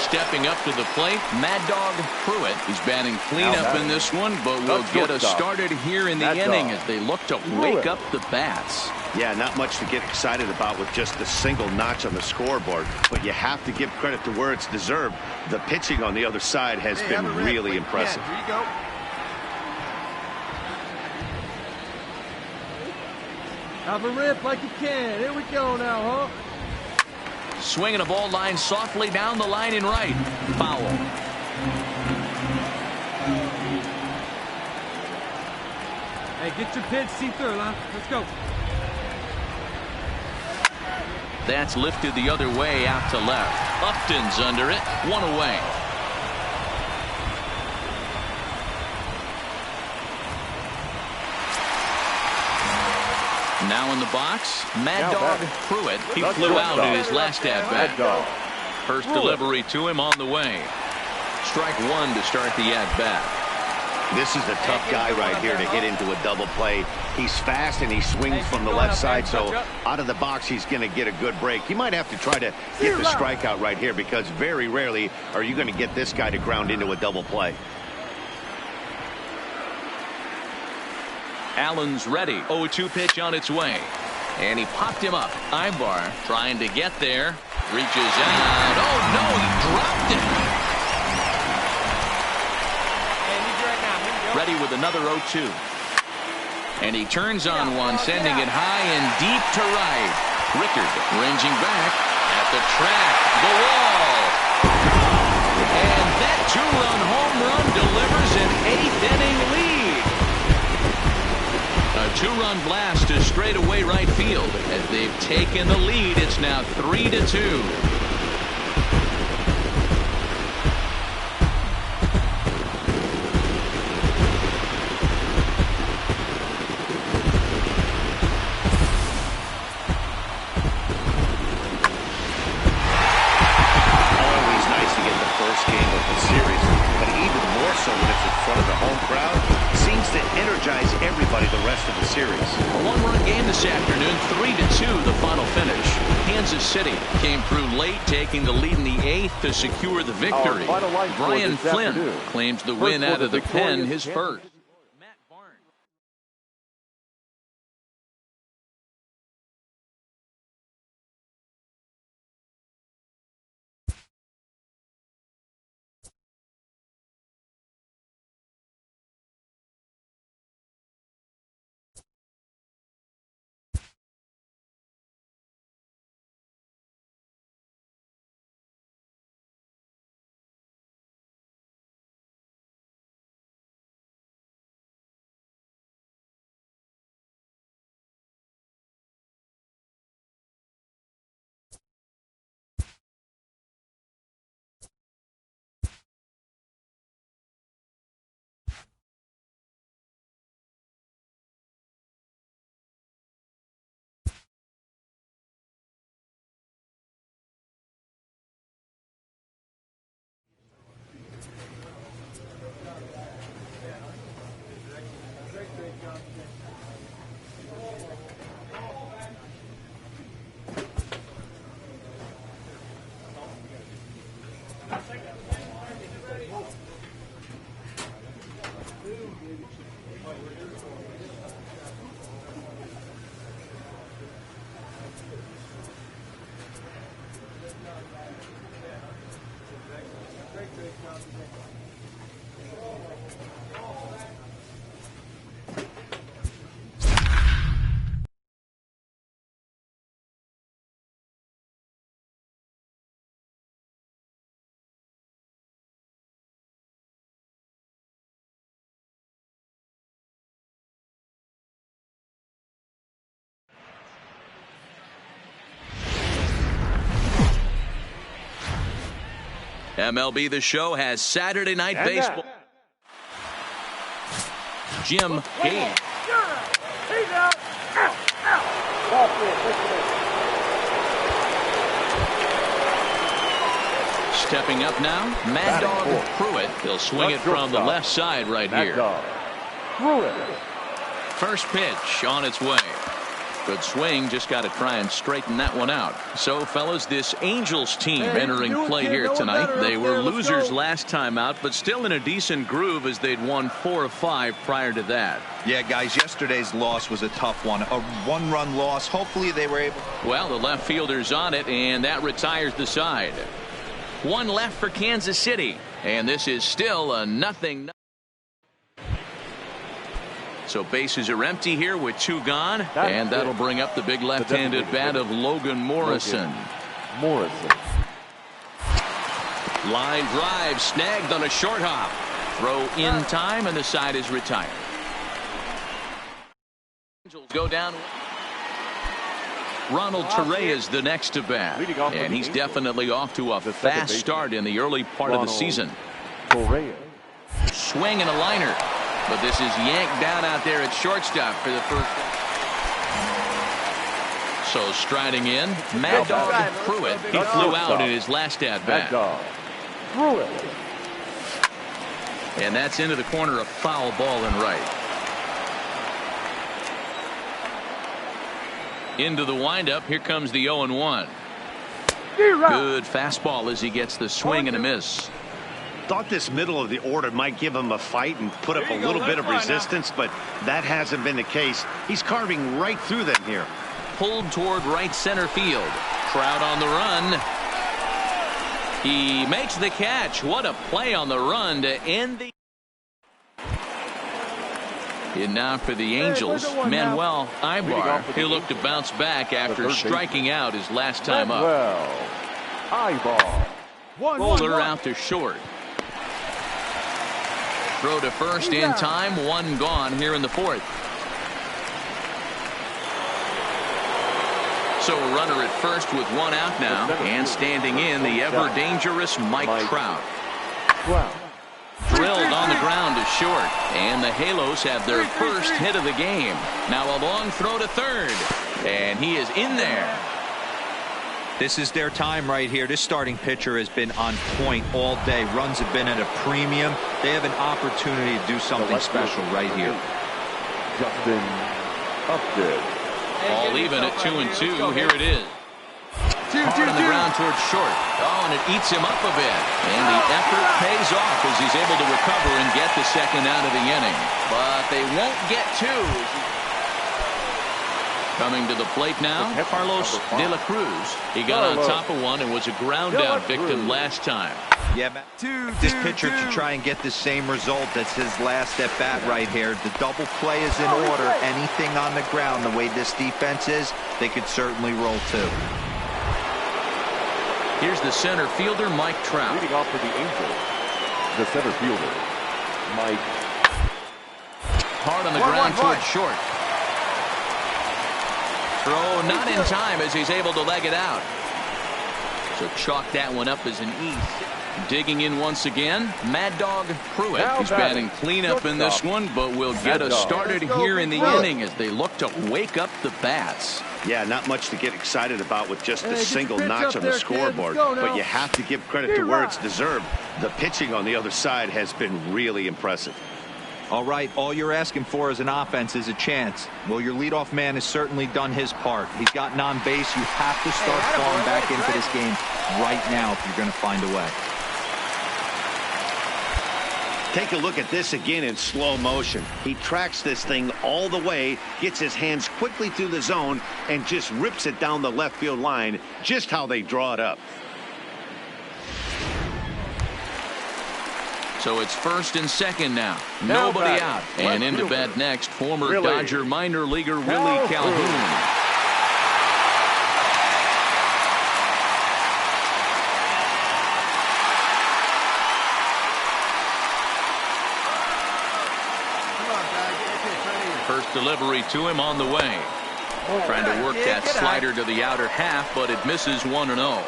Stepping up to the plate, Mad Dog Pruitt. He's batting cleanup in this one, but will get us started here in the inning as they look to wake up the bats. Yeah, not much to get excited about with just a single notch on the scoreboard, but you have to give credit to where it's deserved. The pitching on the other side has been really impressive. Here you go. Have a rip like you can. Here we go now, huh? Swinging a ball line softly down the line in right. Foul. Hey, get your pitch, see through, huh? Let's go. That's lifted the other way out to left. Upton's under it. 1 away. Now in the box, Mad Dog Pruitt. He flew out in his last at-bat. First delivery to him on the way. Strike 1 to start the at-bat. This is a tough guy right here to hit into a double play. He's fast and he swings from the left side, so out of the box he's going to get a good break. You might have to try to get the strikeout right here because very rarely are you going to get this guy to ground into a double play. Allen's ready. 0-2 pitch on its way. And he popped him up. Ibar trying to get there. Reaches out. Oh, no, he dropped it. Ready with another 0-2. And he turns on one, sending it high and deep to right. Rickard ranging back at the track. The wall. And that 2-run home run delivers an 8th inning lead. A 2-run blast to straightaway right field. As they've taken the lead, it's now 3-2. the rest of the series. A one-run game this afternoon, 3-2 the final finish. Kansas City came through late, taking the lead in the 8th to secure the victory. Brian Flynn claims the win out of the pen, his first. MLB The Show has Saturday Night Baseball. Jim Gage. He's out. Ball Stepping up now, Mad Dog Pruitt. He'll swing it from the left side right here. First pitch on its way. Good swing, just got to try and straighten that one out. So, fellas, this Angels team entering play here tonight. They were losers last time out, but still in a decent groove as they'd won 4 of 5 prior to that. Yeah, guys, yesterday's loss was a tough one. A one-run loss. Hopefully they were able. Well, the left fielder's on it, and that retires the side. One left for Kansas City, and this is still a 0-0. So bases are empty here with 2 gone, and that'll bring up the big left-handed bat of Logan Morrison. Line drive snagged on a short hop. Throw in time, and the side is retired. Angels go down. Ronald Torrey is the next to bat, and he's definitely off to a fast start in the early part of the season. Swing and a liner. But this is yanked down out there at shortstop for the first. So striding in, Mad Dog Pruitt. He flew out in his last at bat. And that's into the corner, a foul ball and right. Into the windup. Here comes the 0-1. Good fastball as he gets the swing and a miss. Thought this middle of the order might give him a fight and put up a little bit of resistance, but that hasn't been the case. He's carving right through them here. Pulled toward right center field. Trout on the run. He makes the catch. What a play on the run to end the. And now for the Angels, Manuel Ibar. He'll look to bounce back after striking out his last time up. Bowler out to short. Throw to first in time. 1 gone here in the 4th. So a runner at first with 1 out now. And standing in, the ever-dangerous Mike Trout. Drilled on the ground to short. And the Halos have their first hit of the game. Now a long throw to third. And he is in there. This is their time right here. This starting pitcher has been on point all day. Runs have been at a premium. They have an opportunity to do something special right here. Justin Upton. All even at 2-2. Here it is. Hard on the ground towards short. Oh, and it eats him up a bit. And the effort pays off as he's able to recover and get the second out of the inning. But they won't get two. Coming to the plate now, Carlos De La Cruz. He got on top of one and was a ground out victim last time. Yeah, this pitcher to try and get the same result as his last at bat right here. The double play is in order. Anything on the ground, the way this defense is, they could certainly roll two. Here's the center fielder, Mike Trout. Leading off for the Angels, the center fielder, Mike. Hard on the ground towards short. Throw not in time as he's able to leg it out. So chalk that one up as an E. Digging in once again, Mad Dog Pruitt. He's batting cleanup in this one, but will get us started here in the inning as they look to wake up the bats. Yeah, not much to get excited about with just a single notch on the scoreboard, but you have to give credit to where it's deserved. The pitching on the other side has been really impressive. All right, all you're asking for as an offense is a chance. Well, your leadoff man has certainly done his part. He's gotten on base. You have to start falling back into this game right now if you're going to find a way. Take a look at this again in slow motion. He tracks this thing all the way, gets his hands quickly through the zone, and just rips it down the left field line, just how they draw it up. So it's first and second now. Nobody out. And into bat next, former Dodger minor leaguer Willie Calhoun. First delivery to him on the way. Trying to work that slider to the outer half, but it misses 1-0.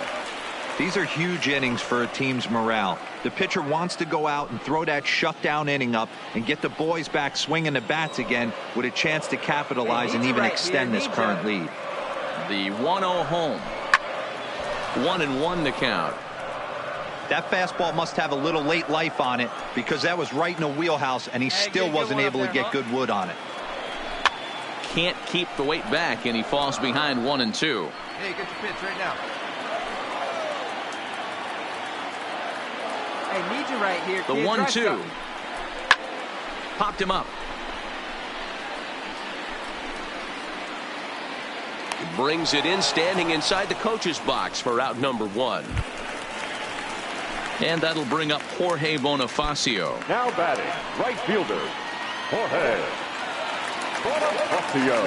These are huge innings for a team's morale. The pitcher wants to go out and throw that shutdown inning up and get the boys back swinging the bats again with a chance to capitalize and even extend this current lead. The 1-0 home. 1-1 the count. That fastball must have a little late life on it because that was right in the wheelhouse and he still wasn't able to get good wood on it. Can't keep the weight back and he falls behind 1-2. Hey, get your pitch right now. Hey, need you right here. The 1-2. Popped him up. He brings it in, standing inside the coach's box for out number 1. And that'll bring up Jorge Bonifacio. Now batting, right fielder, Jorge Bonifacio.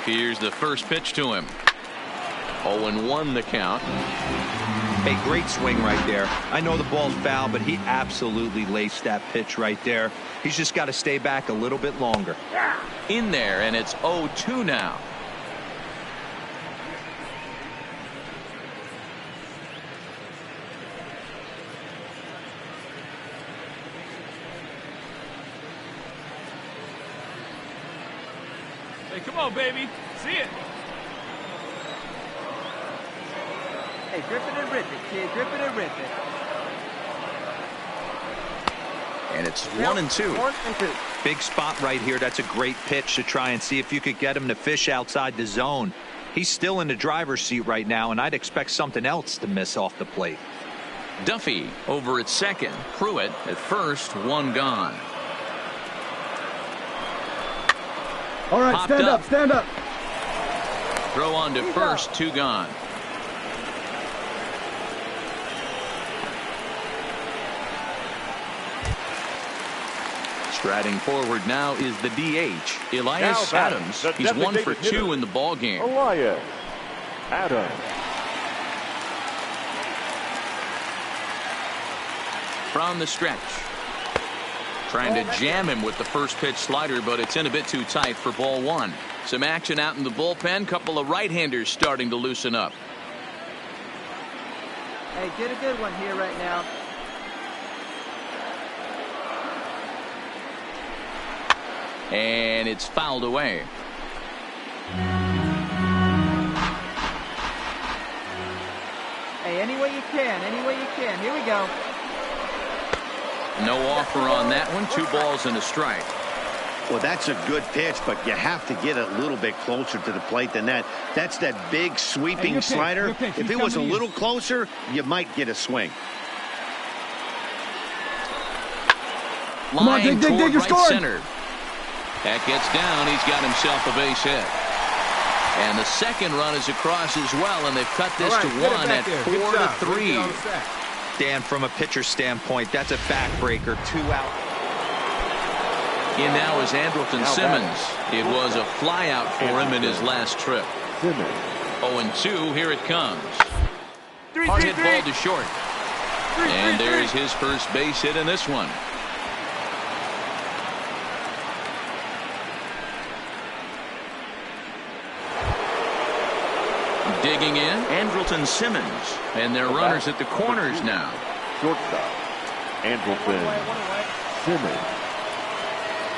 Here's the first pitch to him. 0-1 the count. Hey, great swing right there. I know the ball's foul, but he absolutely laced that pitch right there. He's just got to stay back a little bit longer. In there, and it's 0-2 now. Hey, come on, baby. See it. Hey, grip it and rip it, kid. Grip it and rip it. And it's 1-2. Big spot right here. That's a great pitch to try and see if you could get him to fish outside the zone. He's still in the driver's seat right now, and I'd expect something else to miss off the plate. Duffy over at second. Pruitt at first. One gone. All right, Popped stand up, stand up. Throw on to first. 2 gone. Striding forward now is the DH, Elias Adams. He's 1 for 2 in the ball game. Elias Adams. From the stretch. Trying to jam him with the first pitch slider, but it's in a bit too tight for ball 1. Some action out in the bullpen. Couple of right-handers starting to loosen up. Hey, get a good one here right now. And it's fouled away. Hey, any way you can, any way you can. Here we go. No offer on that one. 2 balls and a strike. Well, that's a good pitch, but you have to get a little bit closer to the plate than that. That's that big sweeping slider. If it was a little closer, you might get a swing. Come on, dig, you're right center. That gets down. He's got himself a base hit. And the second run is across as well, and they've cut this to 1 at 4-3. Dan, from a pitcher standpoint, that's a backbreaker. 2 out. In now is Andrelton Simmons. It was a fly out for him in his last trip. 0-2. Here it comes. Hard hit ball to short. And there's his first base hit in this one. Digging in, Andrelton Simmons. And they're runners at the corners now. Shortstop, Andrelton Simmons.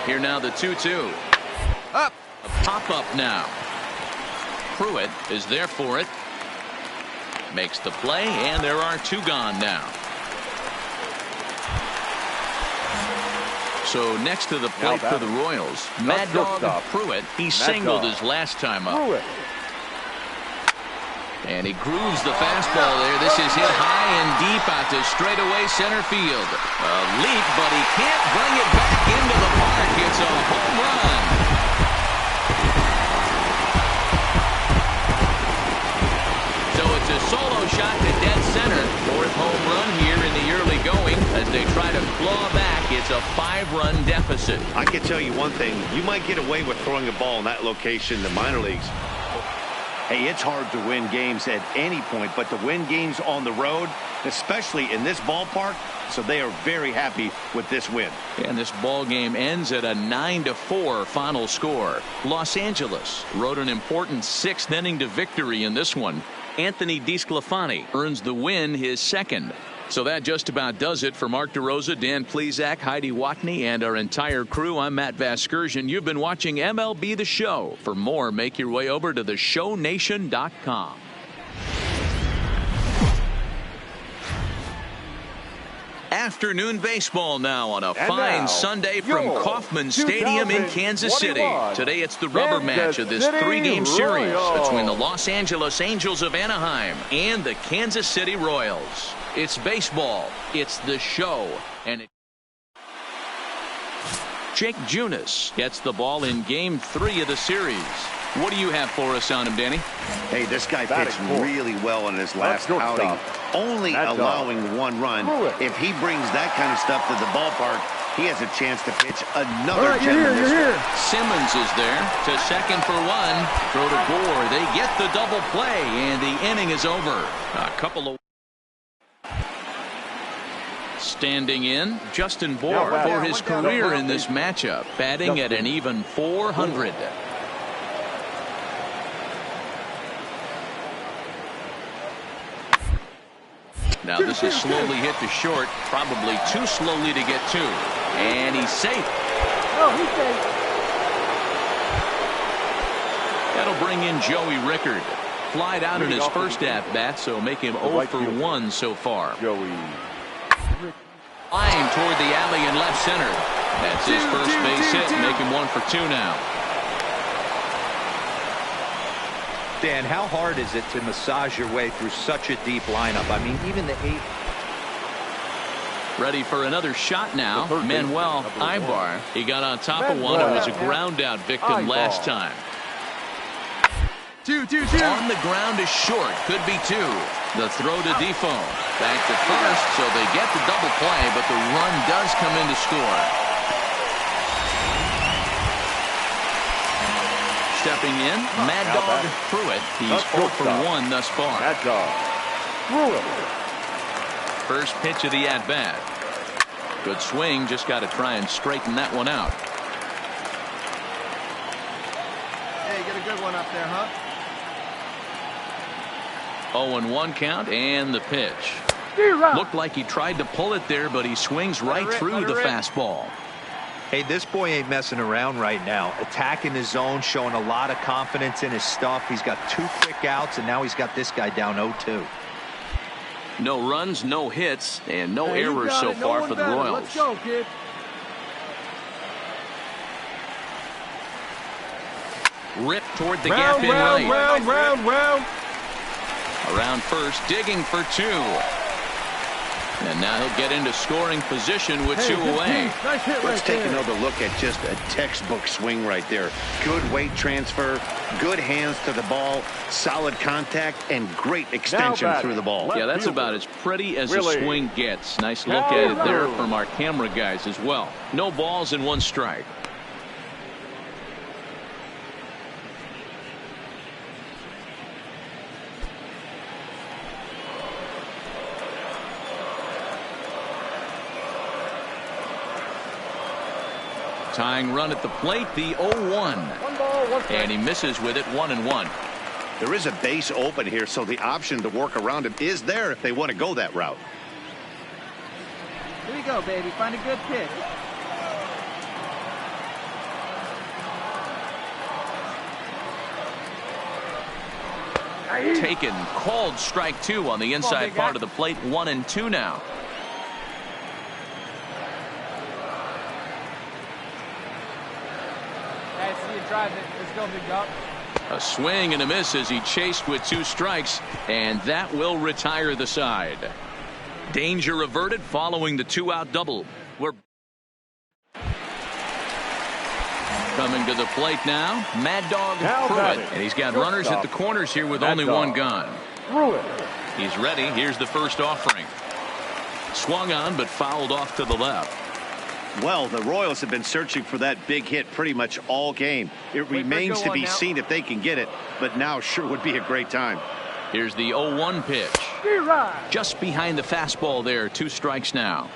Here now the 2-2. Up. A pop-up now. Pruitt is there for it. Makes the play, and there are 2 gone now. So next to the plate for the Royals, Mad Dog Pruitt. He singled his last time up. And he grooves the fastball there. This is hit high and deep out to straightaway center field. A leap, but he can't bring it back into the park. It's a home run. So it's a solo shot to dead center. 4th home run here in the early going as they try to claw back. It's a 5-run deficit. I can tell you one thing. You might get away with throwing a ball in that location in the minor leagues. Hey, it's hard to win games at any point, but to win games on the road, especially in this ballpark, so they are very happy with this win. And this ball game ends at a 9-4 final score. Los Angeles rode an important 6th inning to victory in this one. Anthony DeSclafani earns the win, his 2nd. So that just about does it for Mark DeRosa, Dan Plesac, Heidi Watney, and our entire crew. I'm Matt Vasgersian. You've been watching MLB The Show. For more, make your way over to theshownation.com. Afternoon baseball now on a fine Sunday from Kauffman Stadium in Kansas City. Today it's the rubber match of this 3-game series between the Los Angeles Angels of Anaheim and the Kansas City Royals. It's baseball. It's the show. And Jake Junis gets the ball in Game 3 of the series. What do you have for us on him, Danny? Hey, this guy pitched really well in his last outing, only allowing 1 run. If he brings that kind of stuff to the ballpark, he has a chance to pitch another gem in this one. Simmons is there to second for 1. Throw to Gore. They get the double play, and the inning is over. A couple of standing in, Justin Bour for his career in this matchup, batting at an even .400. Now this is slowly hit to short, probably too slowly to get to, and he's safe. Oh, he's safe. That'll bring in Joey Rickard. Flied out in his first at-bat, so make him 0 for 1 so far. Line toward the alley in left center. That's his first base hit, make him 1 for 2 now. Dan, how hard is it to massage your way through such a deep lineup? I mean, even the 8. Ready for another shot now. Manuel Ibar. He got on top of one and was a ground out victim last time. 2. On the ground is short. Could be 2. The throw to Defoe. Back to first, so they get the double play, but the run does come in to score. Stepping in, Mad Dog Pruitt. He's 0 for 1 thus far. Mad Dog Pruitt. First pitch of the at-bat. Good swing, just got to try and straighten that one out. Hey, get a good one up there, huh? 0-1 count and the pitch. Looked like he tried to pull it there, but he swings right through the fastball. Hey, this boy ain't messing around right now. Attacking his zone, showing a lot of confidence in his stuff. He's got 2 quick outs, and now he's got this guy down 0-2. No runs, no hits, and no errors so far for the Royals. Let's go, kid. Ripped toward the gap in right. Round. Around first, digging for 2. And now he'll get into scoring position with 2 away. Nice hit. Let's take another look at just a textbook swing right there. Good weight transfer, good hands to the ball, solid contact, and great extension through the ball. Yeah, that's about as pretty as a swing gets. Nice look at it there from our camera guys as well. No balls and 1 strike. Tying run at the plate, the 0-1. And he misses with it, 1-1. There is a base open here, so the option to work around him is there if they want to go that route. Here we go, baby. Find a good pitch. Taken, called strike 2 on the inside part of the plate, 1-2 now. Drive it. Let's go, big dog. A swing and a miss as he chased with 2 strikes, and that will retire the side. Danger averted following the 2-out double. We're coming to the plate now, Mad Dog Pruitt, and he's got runners at the corners here with only 1 gone. He's ready. Here's the first offering. Swung on but fouled off to the left. Well, the Royals have been searching for that big hit pretty much all game. It remains to be seen if they can get it, but now sure would be a great time. Here's the 0-1 pitch. Just behind the fastball there, 2 strikes now.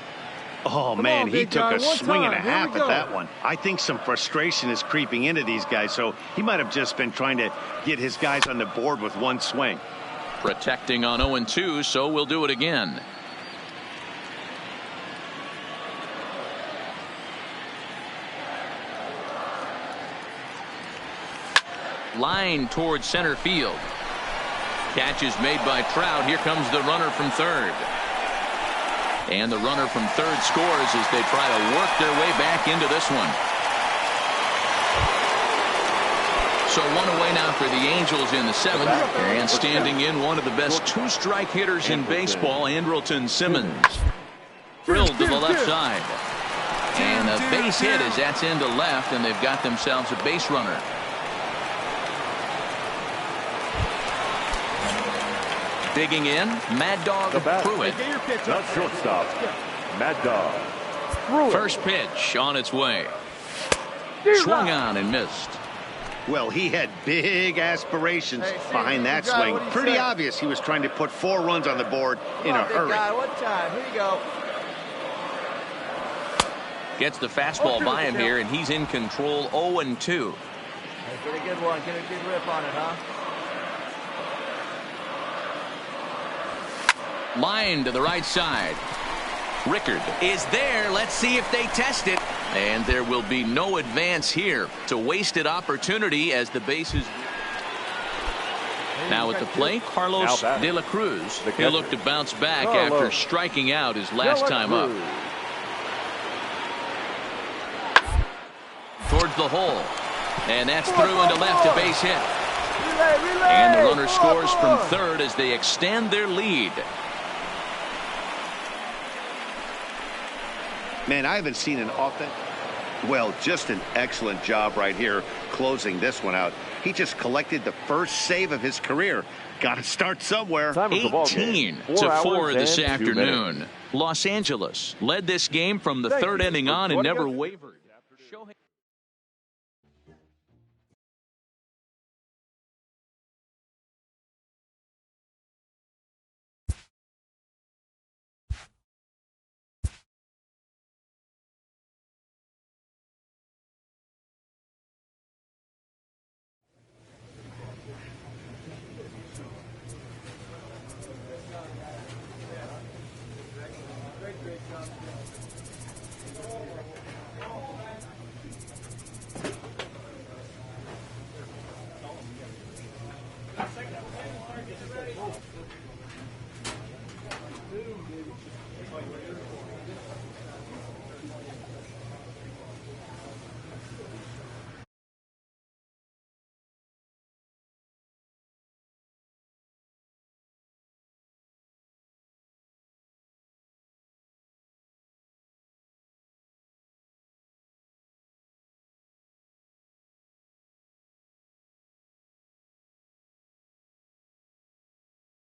Oh, man, he took a swing and a half at that one. I think some frustration is creeping into these guys, so he might have just been trying to get his guys on the board with 1 swing. Protecting on 0-2, so we'll do it again. Line towards center field. Catch is made by Trout. Here comes the runner from third. And the runner from third scores as they try to work their way back into this one. So 1 away now for the Angels in the 7th. And standing in, one of the best 2-strike hitters in baseball, Andrelton Simmons. Drilled to the left side. And a base hit as that's into left, and they've got themselves a base runner. Digging in, Mad Dog Pruitt. The shortstop, Mad Dog Pruitt. First pitch on its way. Swung on and missed. Well, he had big aspirations behind that swing. Pretty obvious he was trying to put 4 runs on the board in a hurry. What time? Here you go. Gets the fastball by him here, and he's in control, 0-2. Get a good one. Get a good rip on it, huh? Line to the right side. Rickard is there. Let's see if they test it. And there will be no advance here. It's a wasted opportunity as the bases. Now at the plate, Carlos De La Cruz. He'll look to bounce back after striking out his last time up. Towards the hole. And that's through into left, a base hit. And the runner scores from third as they extend their lead. Man, I haven't seen an offense. Well, just an excellent job right here closing this one out. He just collected the first save of his career. Got to start somewhere. 18-4 this afternoon. Los Angeles led this game from the third inning on and never wavered.